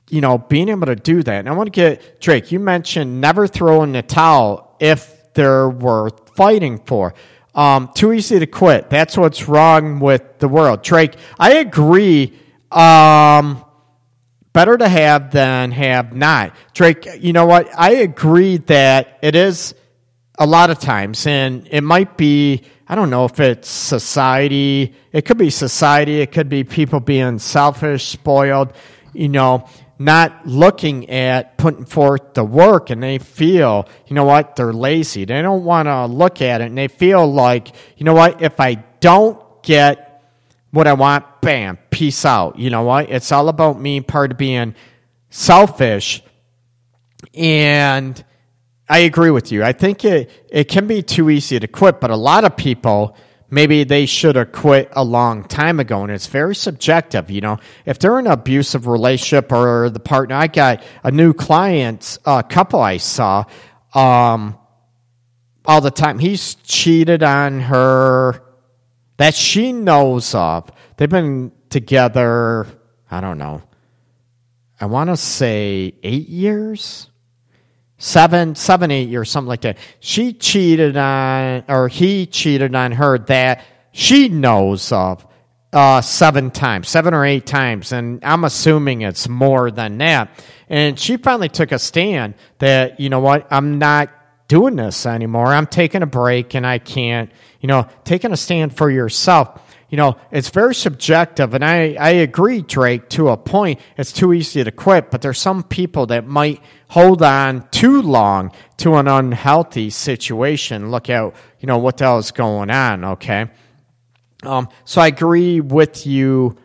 A: being able to do that. And I want to get, Drake, you mentioned never throw in the towel if they're worth fighting for. Too easy to quit. That's what's wrong with the world. Drake, I agree. Better to have than have not. Drake, you know what? I agree that it is a lot of times, and it might be, I don't know if it's society. It could be society. It could be people being selfish, spoiled, not looking at putting forth the work, and they feel, they're lazy. They don't want to look at it, and they feel like, if I don't get what I want, bam, peace out. You know what? It's all about me, part of being selfish. And I agree with you. I think it can be too easy to quit, but a lot of people, maybe they should have quit a long time ago, and it's very subjective. You know, if they're in an abusive relationship or the partner, I got a new client, couple I saw, all the time. He's cheated on her that she knows of. They've been together, I don't know, I want to say 8 years? 7, 8 years, something like that. She cheated on, or he cheated on her that she knows of 7 times, 7 or 8 times, and I'm assuming it's more than that. And she finally took a stand that, you know what, I'm not doing this anymore. I'm taking a break, and I can't, you know, taking a stand for yourself. You know, it's very subjective, and I agree, Drake, to a point. It's too easy to quit, but there's some people that might hold on too long to an unhealthy situation. Look at, you know, what the hell is going on, okay? So I agree with you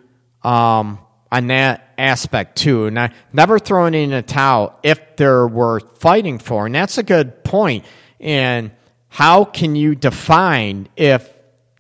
A: on that aspect, too. And I never throwing in a towel if they're worth fighting for, and that's a good point. And how can you define if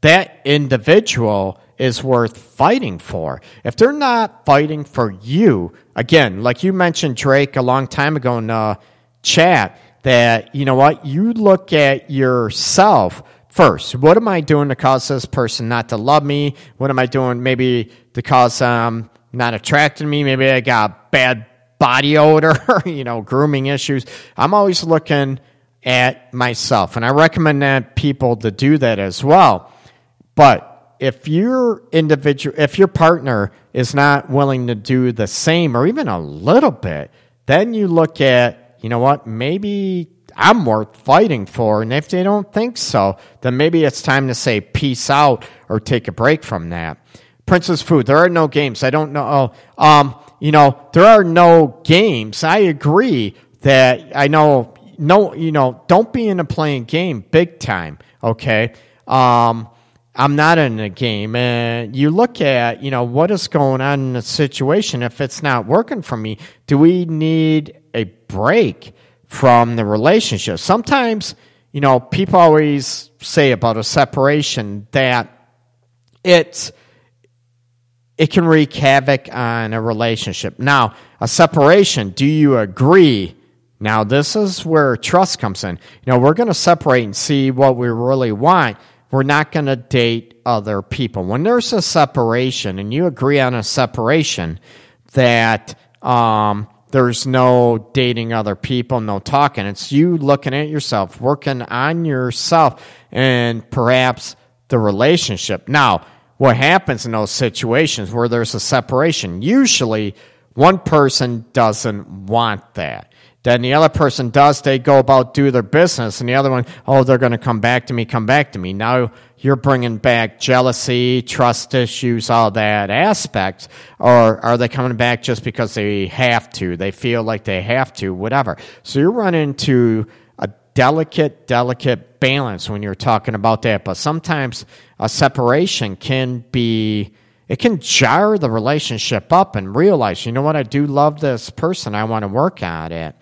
A: that individual is worth fighting for? If they're not fighting for you, again, like you mentioned, Drake, a long time ago in the chat, that, you know what, you look at yourself first. What am I doing to cause this person not to love me? What am I doing maybe to cause not attracted to me? Maybe I got bad body odor, you know, grooming issues. I'm always looking at myself, and I recommend that people to do that as well. But if your partner is not willing to do the same or even a little bit, then you look at, you know what, maybe I'm worth fighting for. And if they don't think so, then maybe it's time to say peace out or take a break from that. Princess Food, there are no games. I don't know. You know, there are no games. I agree that I know, no, you know, don't be in a playing game big time, okay? I'm not in a game, and you look at, you know, what is going on in the situation. If it's not working for me, do we need a break from the relationship? Sometimes, you know, people always say about a separation that it can wreak havoc on a relationship. Now, a separation, do you agree? Now, this is where trust comes in. You know, we're going to separate and see what we really want. We're not going to date other people. When there's a separation and you agree on a separation that there's no dating other people, no talking. It's you looking at yourself, working on yourself, and perhaps the relationship. Now, what happens in those situations where there's a separation? Usually one person doesn't want that. Then the other person does, they go about do their business, and the other one, oh, they're going to come back to me. Now you're bringing back jealousy, trust issues, all that aspect, or are they coming back just because they have to? They feel like they have to, whatever. So you're running into a delicate balance when you're talking about that, but sometimes a separation can jar the relationship up and realize, you know what, I do love this person. I want to work on it.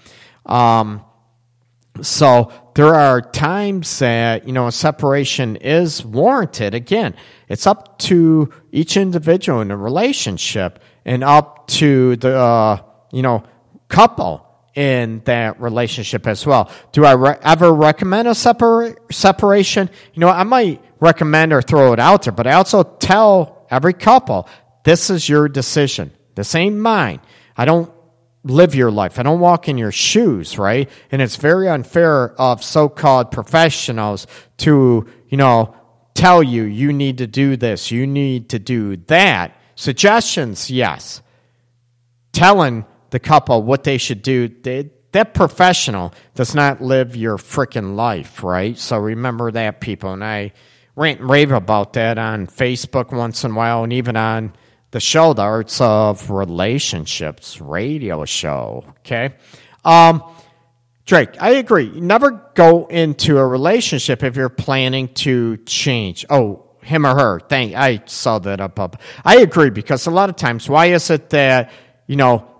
A: So there are times that, you know, a separation is warranted. Again, it's up to each individual in a relationship and up to the, you know, couple in that relationship as well. Do I ever recommend a separation? You know, I might recommend or throw it out there, but I also tell every couple, this is your decision. This ain't mine. I don't live your life. I don't walk in your shoes, right? And it's very unfair of so-called professionals to, you know, tell you, you need to do this, you need to do that. Suggestions, yes. Telling the couple what they should do, that professional does not live your freaking life, right? So remember that, people. And I rant and rave about that on Facebook once in a while, and even on the show, The Arts of Relationships radio show, okay? Drake, I agree. Never go into a relationship if you're planning to change. Oh, him or her. I saw that up. I agree, because a lot of times, why is it that,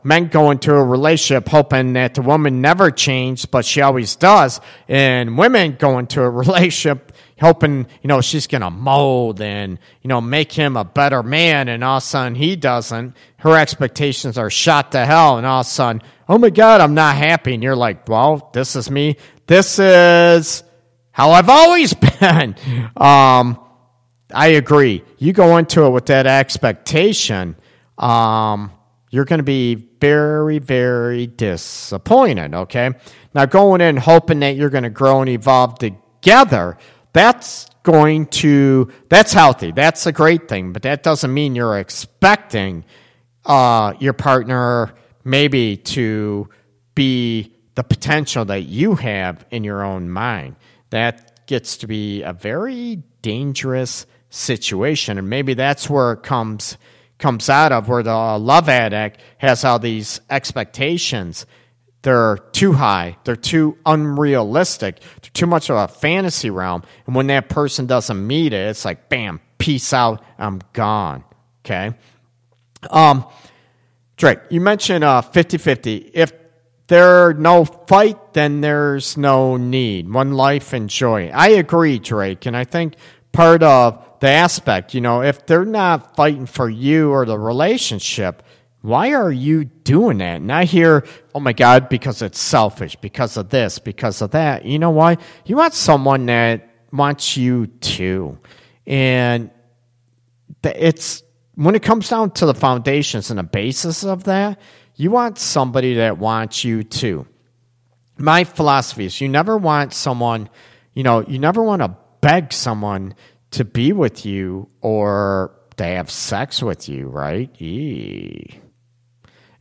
A: men go into a relationship hoping that the woman never changed, but she always does, and women go into a relationship hoping, she's going to mold and, make him a better man, and all of a sudden he doesn't. Her expectations are shot to hell, and all of a sudden, oh my God, I'm not happy. And you're like, well, this is me. This is how I've always been. I agree. You go into it with that expectation, you're going to be very, very disappointed, okay? Now, going in hoping that you're going to grow and evolve together, that's healthy. That's a great thing, but that doesn't mean you're expecting your partner maybe to be the potential that you have in your own mind. That gets to be a very dangerous situation, and maybe that's where it comes out of, where the love addict has all these expectations. They're too high. They're too unrealistic. They're too much of a fantasy realm. And when that person doesn't meet it, it's like, bam, peace out, I'm gone. Okay? Drake, you mentioned 50-50. If there's no fight, then there's no need. One life, enjoy. I agree, Drake. And I think part of the aspect, if they're not fighting for you or the relationship, why are you doing that? And I hear, oh my God, because it's selfish, because of this, because of that. You know why? You want someone that wants you too. And it's, when it comes down to the foundations and the basis of that, you want somebody that wants you too. My philosophy is you never want someone, you never want to beg someone to be with you or to have sex with you, right?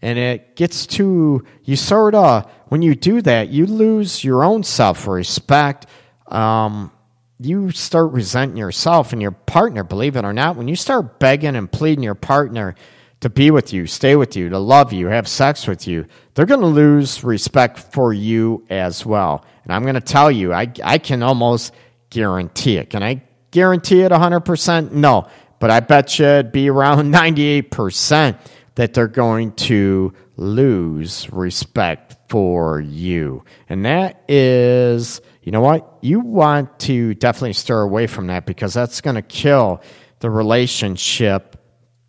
A: And it gets to, you sort of, when you do that, you lose your own self-respect. You start resenting yourself and your partner, believe it or not. When you start begging and pleading your partner to be with you, stay with you, to love you, have sex with you, they're going to lose respect for you as well. And I'm going to tell you, I can almost guarantee it. Can I guarantee it 100%? No. But I bet you it'd be around 98% that they're going to lose respect for you. And that is, you know what? You want to definitely stir away from that, because that's going to kill the relationship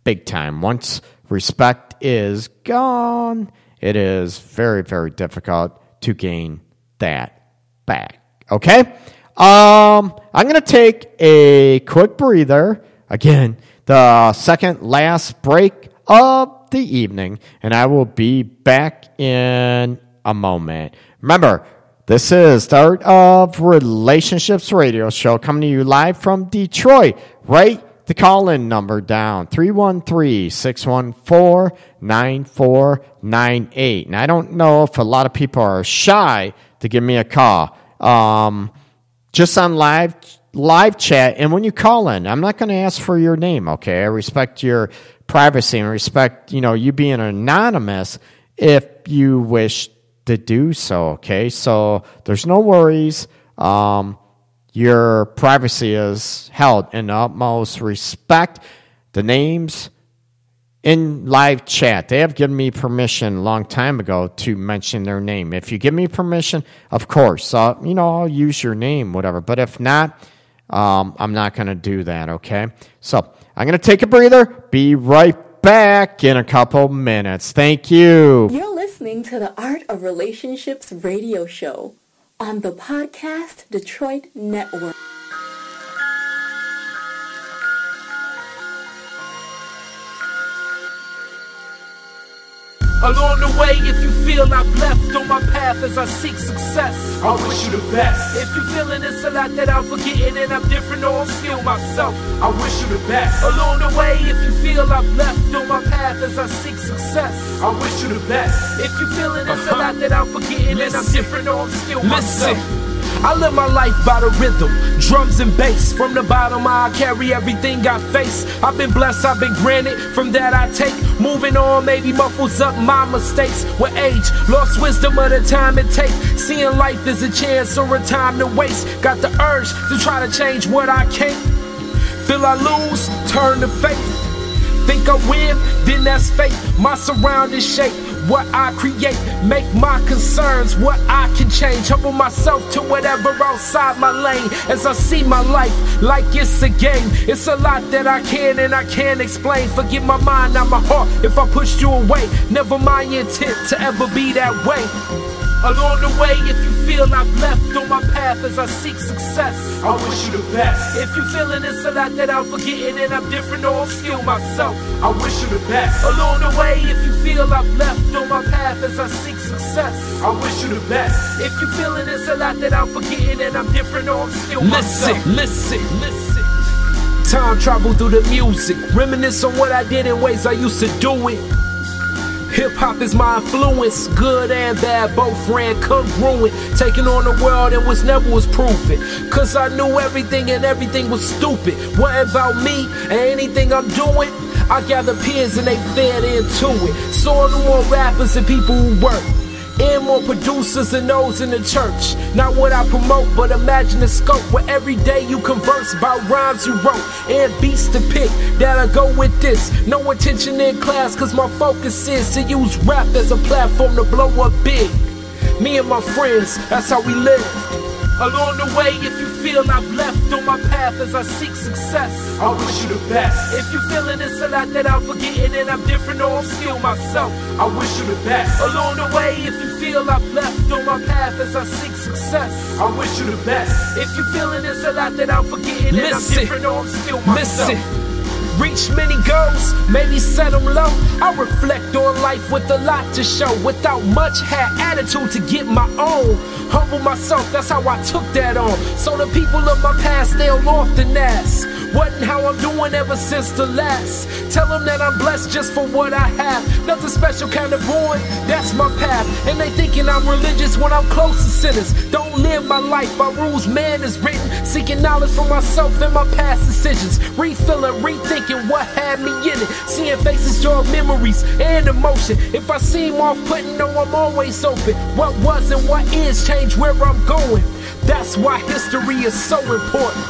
A: big time. Once respect is gone, it is very, very difficult to gain that back. Okay? I'm going to take a quick breather. Again, the second last break of the evening, and I will be back in a moment. Remember, this is the Art of Relationships radio show coming to you live from Detroit. Write the call-in number down, 313-614-9498. And I don't know if a lot of people are shy to give me a call. Just on live chat, and when you call in, I'm not going to ask for your name, okay? I respect your privacy and respect, you being anonymous if you wish to do so, okay? So there's no worries. Your privacy is held in the utmost respect. The names in live chat, they have given me permission a long time ago to mention their name. If you give me permission, of course, I'll use your name, whatever. But if not, I'm not going to do that, okay? So I'm going to take a breather. Be right back in a couple minutes. Thank you.
C: You're listening to the Art of Relationships radio show on the Podcast Detroit Network.
E: Along the way, if you feel I've left on my path as I seek success, I wish you the best. If you're feeling it's a lot that I'm forgetting and I'm different or I'm still myself, I wish you the best. Along the way, if you feel I've left on my path as I seek success, I wish you the best. If you're feeling it's a lot that I'm forgetting and I'm different or I'm still myself. I live my life by the rhythm, drums and bass. From the bottom I carry everything I face. I've been blessed, I've been granted, from that I take. Moving on maybe muffles up my mistakes. With age, lost wisdom of the time it takes. Seeing life as a chance or a time to waste. Got the urge to try to change what I can't. Feel I lose, turn to faith. Think I win, then that's fate. My surroundings shape what I create. Make my concerns what I can change. Humble myself to whatever outside my lane. As I see my life like it's a game. It's a lot that I can and I can't explain. Forget my mind, not my heart. If I pushed you away, never my intent to ever be that way. Along the way, if you feel I've left on my path as I seek success, I wish you the best. If you feeling it's a lot that I'm forgetting and I'm different or upskill myself, I wish you the best. Along the way, if you feel I've left on my path as I seek success, I wish you the best. If you feeling it's a lot that I'm forgetting and I'm different or upskill myself, listen. Time travel through the music, reminisce on what I did in ways I used to do it. Hip-hop is my influence, good and bad, both ran congruent. Taking on the world and was never was proven. Cause I knew everything and everything was stupid. What about me and anything I'm doing? I gather peers and they fed into it. Saw no more rappers and people who work. And more producers than those in the church. Not what I promote, but imagine the scope where every day you converse about rhymes you wrote and beats to pick. That'll go with this. No attention in class, cause my focus is to use rap as a platform to blow up big. Me and my friends, that's how we live. Along the way, if you feel I've left on my path as I seek success, I wish you the best. If you feeling it's a lot that I'm forgetting and I'm different or upskill myself, I wish you the best. Along the way, if you feel I've left on my path as I seek success, I wish you the best. If you feeling it's a lot that I'm forgetting and I'm different or upskill myself. Reach many goals, maybe set them low. I reflect on life with a lot to show. Without much, had attitude to get my own. Humble myself, that's how I took that on. So the people of my past, they'll often ask, wasn't how I'm doing ever since the last. Tell them that I'm blessed just for what I have. Nothing special, kind of born, that's my path. And they thinking I'm religious when I'm close to sinners. Don't live my life by rules man is written. Seeking knowledge for myself and my past decisions. Refilling, rethinking what had me in it. Seeing faces, draw memories and emotion. If I seem off-putting, no, I'm always open. What was and what is change where I'm going. That's why history is so important.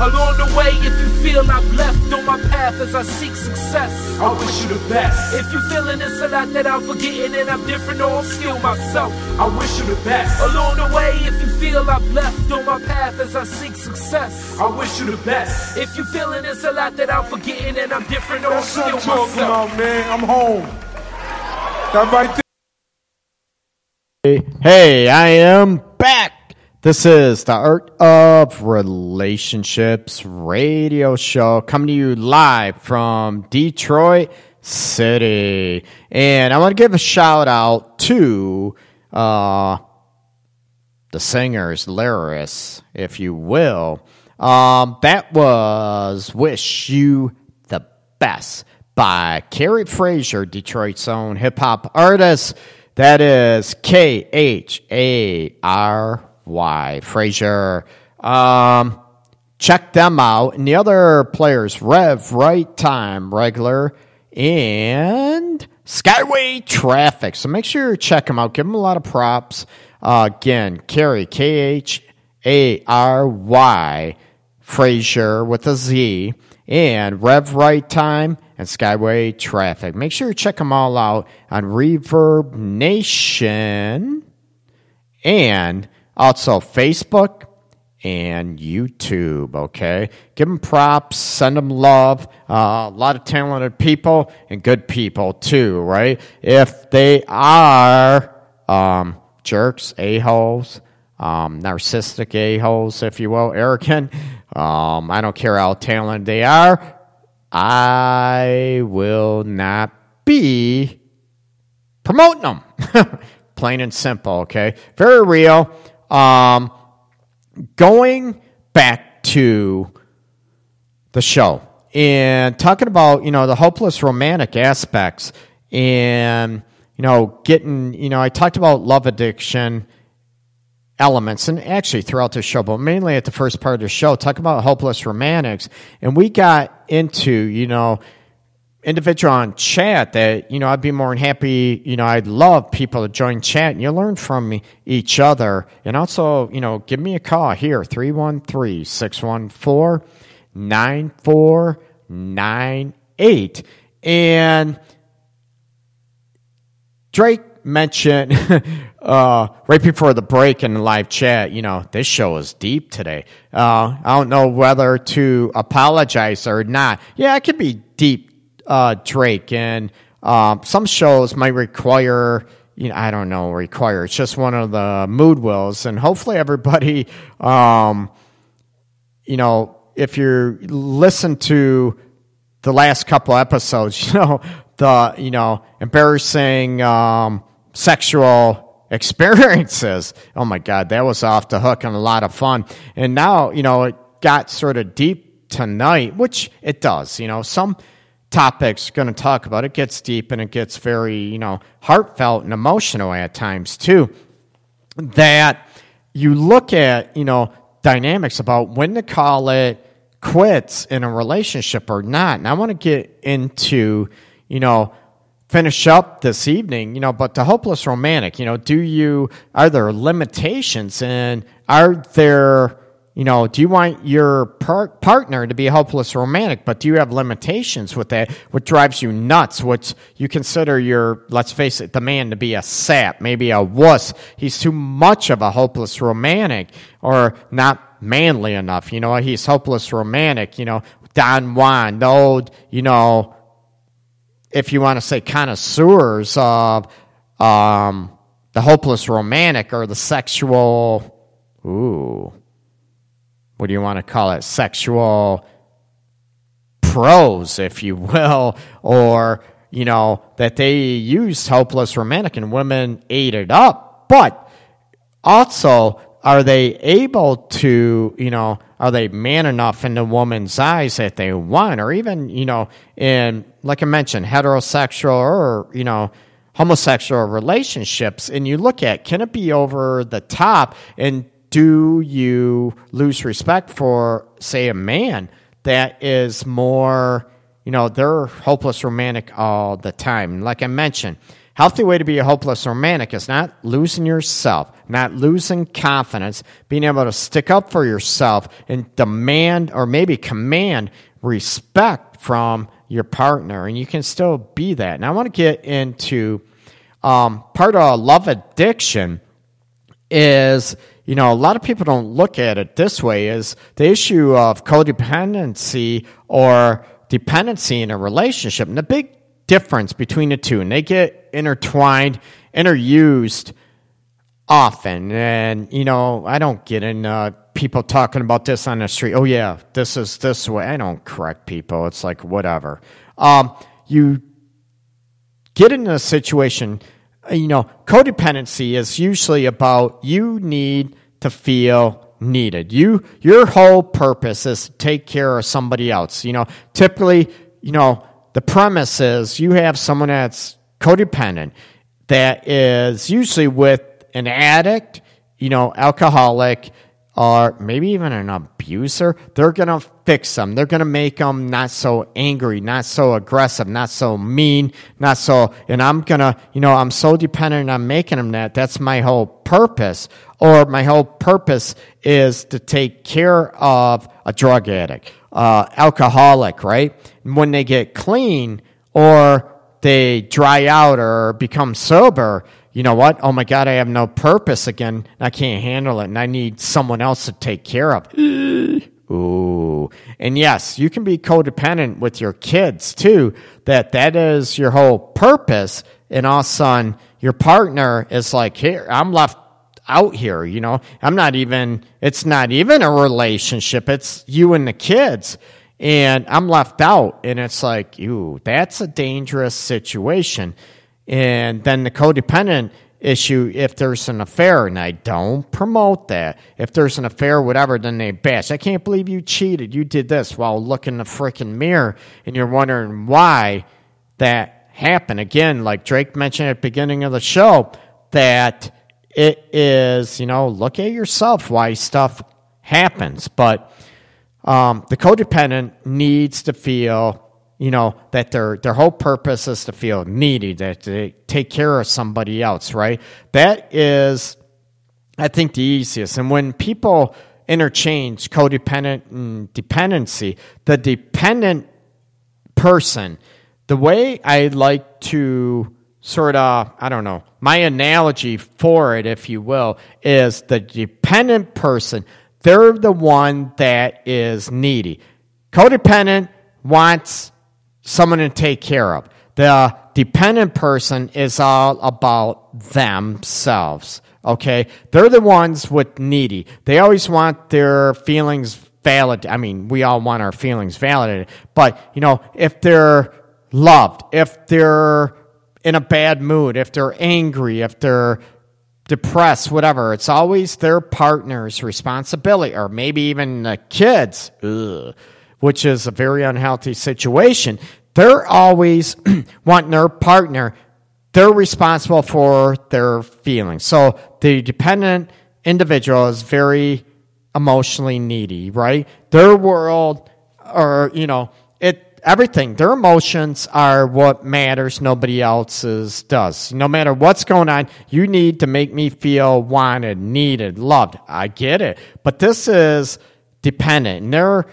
E: Along the way, if you feel I've left on my path as I seek success, I wish you the best. If you feeling it's a lot that I'm forgetting and I'm different or upskill myself, I wish you the best. Along the way, if you feel I've left on my path as I seek success, I wish you the best. If you feeling it's a lot that I'm forgetting and I'm different or upskill myself. That's what I'm talking about, man. I'm home. That right
A: there. Hey, I am back. This is the Art of Relationships radio show coming to you live from Detroit City. And I want to give a shout out to the singer's lyricist, if you will. That was Wish You the Best by Carrie Frazier, Detroit's own hip-hop artist. That is K-H-A-R-Y, Frazier. Check them out. And the other players, Rev, Right Time, Regular, and Skyway Traffic. So make sure you check them out. Give them a lot of props. Again, Carrie, K-H-A-R-Y, Frazier with a Z, and Rev Right Time and Skyway Traffic. Make sure you check them all out on Reverb Nation and also Facebook and YouTube, okay? Give them props, send them love. A lot of talented people and good people too, right? If they are jerks, a-holes, narcissistic a-holes, if you will, arrogant, I don't care how talented they are, I will not be promoting them. Plain and simple, okay? Very real. Going back to the show and talking about, the hopeless romantic aspects and, getting, I talked about love addiction elements, and actually throughout the show, but mainly at the first part of the show, talk about hopeless romantics. And we got into, individual on chat that, I'd be more than happy, I'd love people to join chat and you learn from each other. And also, give me a call here, 313-614 9498. And Drake mentioned right before the break in the live chat, this show is deep today. I don't know whether to apologize or not. Yeah, it could be deep, Drake. And some shows might require, I don't know, it's just one of the mood wheels. And hopefully everybody, if you listen to the last couple episodes, the embarrassing sexual experiences. Oh my God, that was off the hook and a lot of fun. And now, it got sort of deep tonight, which it does. Some topics going to talk about, it gets deep and it gets very, heartfelt and emotional at times too. That you look at, dynamics about when to call it quits in a relationship or not. And I want to get into, finish up this evening, but the hopeless romantic, are there limitations, and are there, do you want your partner to be a hopeless romantic, but do you have limitations with that? What drives you nuts? What you consider let's face it, the man to be a sap, maybe a wuss. He's too much of a hopeless romantic, or not manly enough. He's hopeless romantic, Don Juan, the old, if you want to say connoisseurs of the hopeless romantic or the sexual, what do you want to call it? Sexual pros, if you will, or, that they used hopeless romantic and women ate it up. But also, are they able to, are they man enough in the woman's eyes that they want? Or even, in, like I mentioned, heterosexual or, homosexual relationships, and you look at, can it be over the top, and do you lose respect for, say, a man that is more, they're hopeless romantic all the time? Like I mentioned, healthy way to be a hopeless romantic is not losing yourself, not losing confidence, being able to stick up for yourself and demand or maybe command respect from your partner. And you can still be that. And I want to get into part of love addiction is, a lot of people don't look at it this way, is the issue of codependency or dependency in a relationship. And the big difference between the two, and they get intertwined, interused often. And, I don't get in people talking about this on the street. Oh, yeah, this is this way. I don't correct people. It's like, whatever. You get in a situation, codependency is usually about you need to feel needed. Your whole purpose is to take care of somebody else. Typically, the premise is you have someone that's codependent that is usually with an addict, alcoholic, or maybe even an abuser. They're going to fix them. They're going to make them not so angry, not so aggressive, not so mean, not so, and I'm going to, I'm so dependent on making them that. That's my whole purpose. Or my whole purpose is to take care of a drug addict, alcoholic, right? And when they get clean or they dry out or become sober, you know what? Oh my God, I have no purpose again. I can't handle it, and I need someone else to take care of. Ooh. And yes, you can be codependent with your kids too, that is your whole purpose, and all of a sudden your partner is like, here, I'm left out here, I'm not even, it's not even a relationship, it's you and the kids, and I'm left out, and it's like, ooh, that's a dangerous situation. And then the codependent issue, if there's an affair, and I don't promote that, if there's an affair, whatever, then they bash. I can't believe you cheated, you did this, while looking in the freaking mirror, and you're wondering why that happened. Again, like Drake mentioned at the beginning of the show, that it is, look at yourself why stuff happens. But the codependent needs to feel, that their whole purpose is to feel needy, that they take care of somebody else, right? That is, I think, the easiest. And when people interchange codependent and dependency. The dependent person, the way I like to sort of, I don't know, my analogy for it, if you will, is the dependent person. They're the one that is needy. Codependent wants someone to take care of. The dependent person is all about themselves, okay? They're the ones with needy. They always want their feelings validated. I mean, we all want our feelings validated. But, if they're loved, if they're in a bad mood, if they're angry, if they're depressed, whatever, it's always their partner's responsibility, or maybe even the kids, which is a very unhealthy situation. They're always wanting their partner, they're responsible for their feelings. So the dependent individual is very emotionally needy, right? Their world, or, everything, their emotions are what matters, nobody else's does. No matter what's going on, you need to make me feel wanted, needed, loved. I get it. But this is dependent. And they're,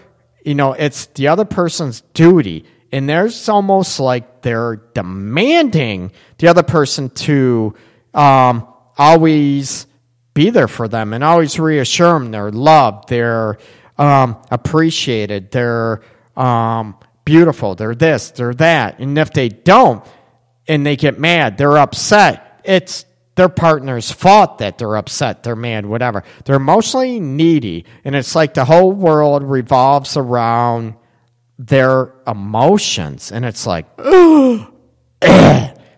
A: it's the other person's duty. And there's almost like they're demanding the other person to always be there for them and always reassure them they're loved, they're appreciated, they're beautiful, they're this, they're that. And if they don't, and they get mad, they're upset, it's their partner's fault that they're upset, they're mad, whatever. They're emotionally needy, and it's like the whole world revolves around their emotions. And it's like,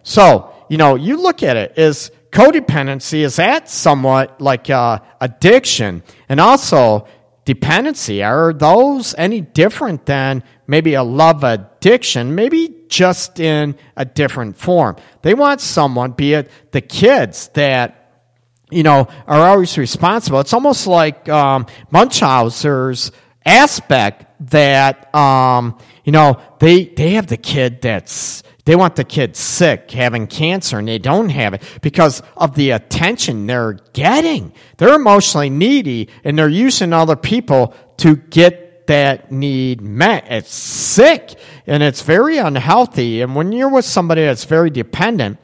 A: so, you look at it as codependency, is that somewhat like addiction? And also, dependency, are those any different than maybe a love addiction, maybe just in a different form? They want someone, be it the kids that, are always responsible. It's almost like Munchausen's aspect that, they have the kid they want the kid sick, having cancer, and they don't have it because of the attention they're getting. They're emotionally needy, and they're using other people to get that need met. It's sick, and it's very unhealthy. And when you're with somebody that's very dependent,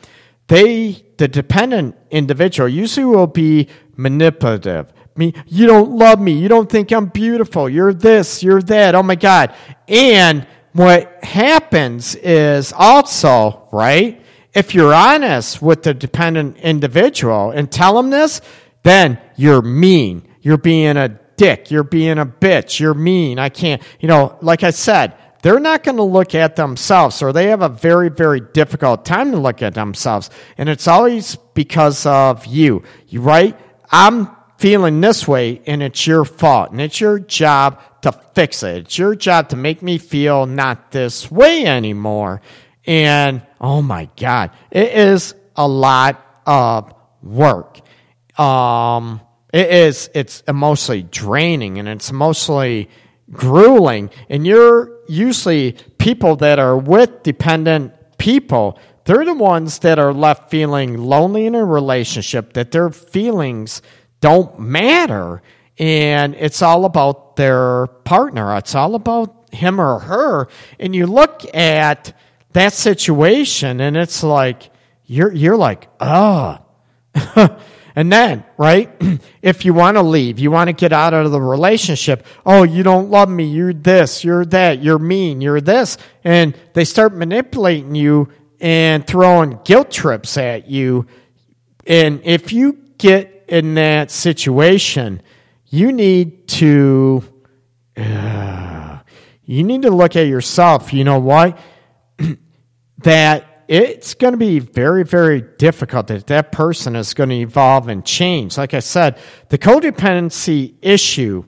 A: the dependent individual usually will be manipulative. You don't love me. You don't think I'm beautiful. You're this, you're that. Oh, my God. And what happens is also, right, if you're honest with the dependent individual and tell them this, then you're mean. You're being a dick. You're being a bitch. You're mean. I can't, like I said, they're not going to look at themselves, or they have a very, very difficult time to look at themselves. And it's always because of you, right? I'm feeling this way, and it's your fault, and it's your job to fix it. It's your job to make me feel not this way anymore. And oh my God, it is a lot of work. It's emotionally draining, and it's emotionally grueling. And you're usually people that are with dependent people, they're the ones that are left feeling lonely in a relationship, that their feelings don't matter, and it's all about their partner. It's all about him or her. And you look at that situation, and it's like you're like, oh. And then, right, if you want to leave, you want to get out of the relationship, oh, you don't love me, you're this, you're that, you're mean, you're this, and they start manipulating you and throwing guilt trips at you. And if you get in that situation, you need to look at yourself. You know what? That it's going to be very, very difficult, that person is going to evolve and change. Like I said, the codependency issue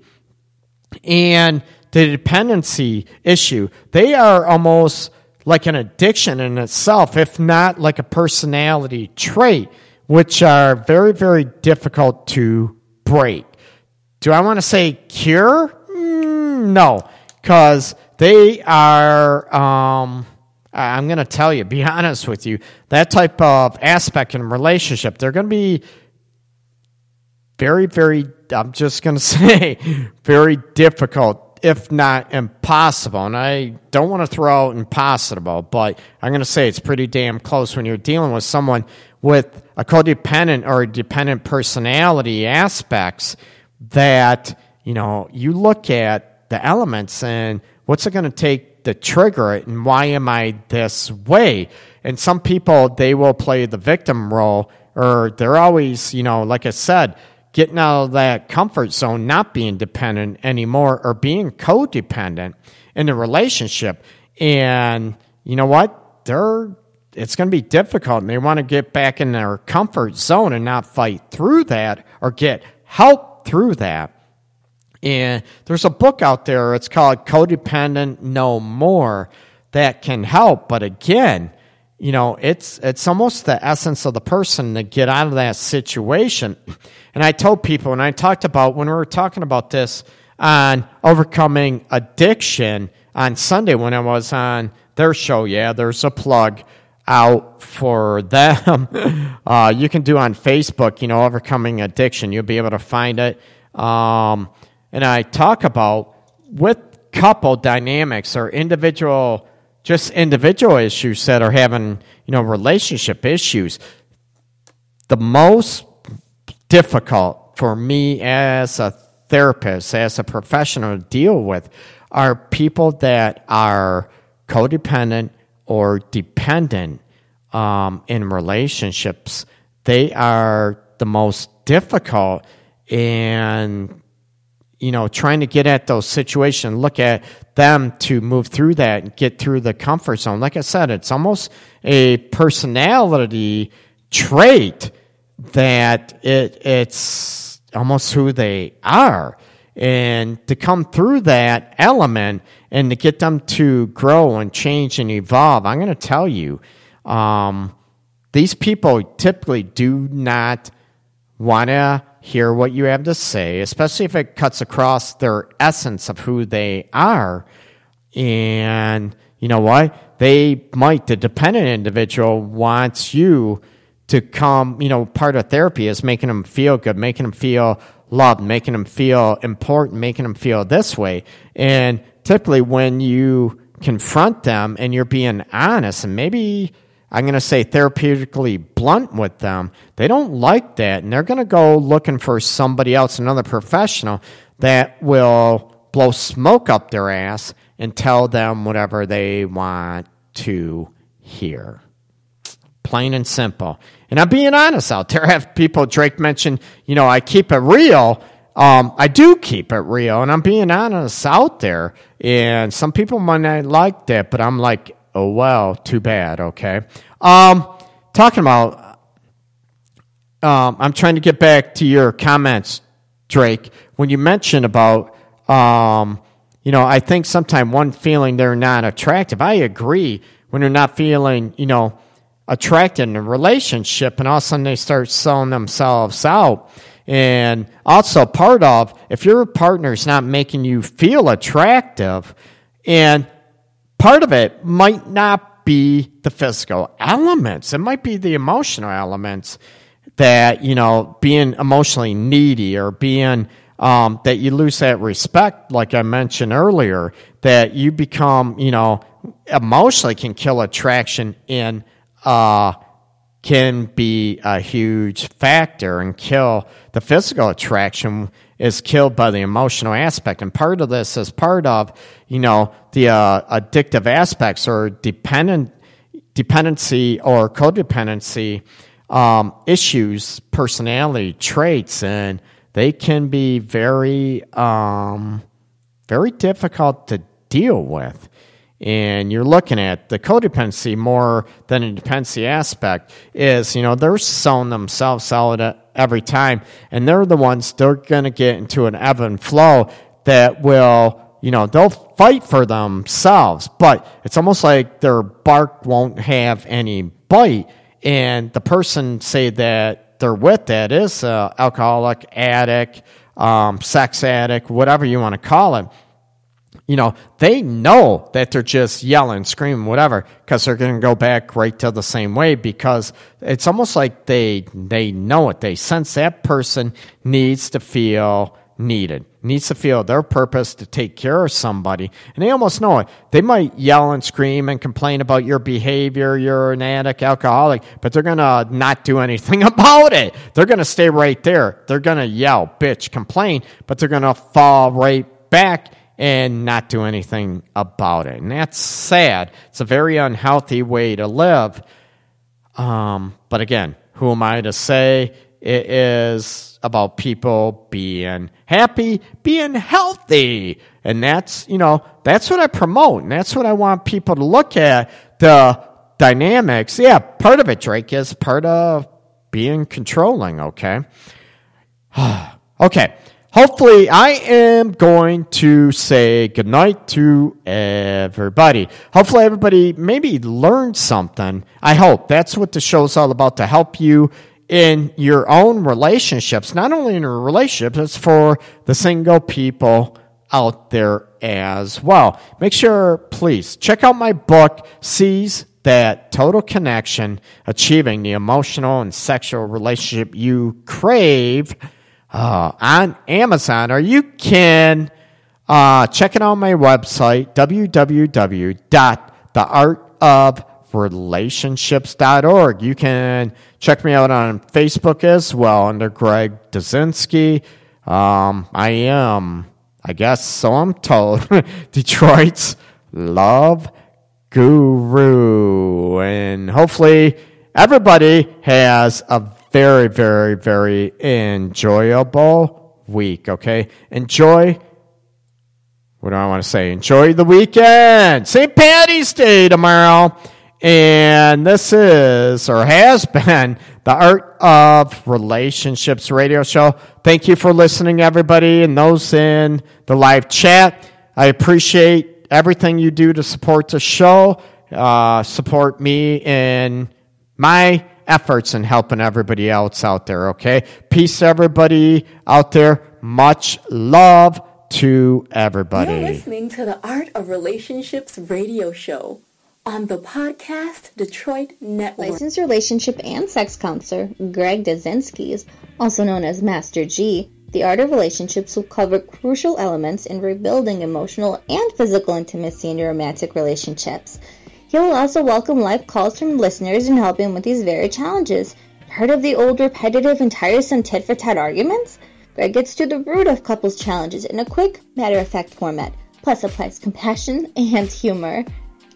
A: and the dependency issue, they are almost like an addiction in itself, if not like a personality trait, which are very, very difficult to break. Do I want to say cure? No, because they are, I'm going to tell you, be honest with you, that type of aspect in a relationship, they're going to be I'm just going to say, very difficult, if not impossible. And I don't want to throw out impossible, but I'm going to say it's pretty damn close when you're dealing with someone with a codependent or a dependent personality aspects that, you look at the elements and what's it going to take to trigger it and why am I this way? And some people, they will play the victim role, or they're always, like I said, getting out of that comfort zone, not being dependent anymore or being codependent in a relationship. And you know what? It's going to be difficult, and they want to get back in their comfort zone and not fight through that or get help through that. And there's a book out there, it's called Codependent No More, that can help. But again, it's almost the essence of the person to get out of that situation. And I told people, and I talked about when we were talking about this on overcoming addiction on Sunday when I was on their show. Yeah, there's a plug out for them. You can do on Facebook, overcoming addiction. You'll be able to find it. And I talk about with couple dynamics or individual issues that are having, relationship issues. The most difficult for me as a therapist, as a professional to deal with, are people that are codependent or dependent in relationships. They are the most difficult, and trying to get at those situations, look at them to move through that and get through the comfort zone. Like I said, it's almost a personality trait that it's almost who they are. And to come through that element and to get them to grow and change and evolve, I'm going to tell you, these people typically do not want to hear what you have to say, especially if it cuts across their essence of who they are. And you know what? The dependent individual wants you to come, part of therapy is making them feel good, making them feel loved, making them feel important, making them feel this way. And typically when you confront them and you're being honest and maybe I'm going to say therapeutically blunt with them, they don't like that, and they're going to go looking for somebody else, another professional, that will blow smoke up their ass and tell them whatever they want to hear. Plain and simple. And I'm being honest out there. I have people, Drake mentioned, I keep it real. I do keep it real, and I'm being honest out there. And some people might not like that, but I'm like, oh, well, too bad, okay? Talking about, I'm trying to get back to your comments, Drake, when you mentioned about, I think sometimes one feeling they're not attractive. I agree when they're not feeling, attracted in a relationship, and all of a sudden they start selling themselves out. And also part of, if your partner's not making you feel attractive, and part of it might not be the physical elements. It might be the emotional elements that, being emotionally needy or being, that you lose that respect, like I mentioned earlier, that you become, emotionally can kill attraction in, can be a huge factor and kill the physical attraction is killed by the emotional aspect. And part of this is part of, the addictive aspects or dependency or codependency issues, personality traits, and they can be very, very difficult to deal with. And you're looking at the codependency more than a dependency aspect is, they're selling themselves out every time, and they're the ones, they're going to get into an ebb and flow that will, they'll fight for themselves, but it's almost like their bark won't have any bite, and the person, say, that they're with that is an alcoholic, addict, sex addict, whatever you want to call it, they know that they're just yelling, screaming, whatever, because they're going to go back right to the same way, because it's almost like they know it. They sense that person needs to feel needed, needs to feel their purpose to take care of somebody, and they almost know it. They might yell and scream and complain about your behavior, you're an addict, alcoholic, but they're going to not do anything about it. They're going to stay right there. They're going to yell, bitch, complain, but they're going to fall right back and not do anything about it. And that's sad. It's a very unhealthy way to live. But again, who am I to say? It is about people being happy, being healthy. And that's what I promote. And that's what I want people to look at. The dynamics. Yeah, part of it, Drake, is part of being controlling, okay? Okay. Hopefully, I am going to say goodnight to everybody. Hopefully, everybody maybe learned something. I hope. That's what the show's all about, to help you in your own relationships. Not only in your relationships, it's for the single people out there as well. Make sure, please, check out my book, Seize That Total Connection, Achieving the Emotional and Sexual Relationship You Crave, on Amazon, or you can check it out on my website, www.theartofrelationships.org. You can check me out on Facebook as well under Greg Dazinski. I am, I guess, so I'm told, Detroit's Love Guru. And hopefully everybody has a very, very, very enjoyable week, okay? Enjoy, what do I want to say? Enjoy the weekend. St. Patty's Day tomorrow. And this is, or has been, the Art of Relationships radio show. Thank you for listening, everybody, and those in the live chat. I appreciate everything you do to support the show, support me in my efforts in helping everybody else out there, okay? Peace, everybody out there. Much love to everybody.
C: You're listening to the Art of Relationships radio show on the Podcast Detroit Network.
B: Licensed relationship and sex counselor Greg Dazinski, also known as Master G, the Art of Relationships will cover crucial elements in rebuilding emotional and physical intimacy in your romantic relationships. He will also welcome live calls from listeners and help him with these very challenges. Heard of the old repetitive and tiresome tit-for-tat arguments? Greg gets to the root of couples' challenges in a quick, matter-of-fact format, plus applies compassion and humor.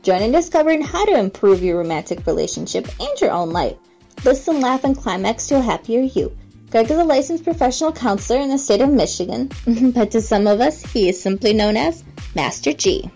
B: Join in discovering how to improve your romantic relationship and your own life. Listen, laugh, and climax to a happier you. Greg is a licensed professional counselor in the state of Michigan, but to some of us, he is simply known as Master G.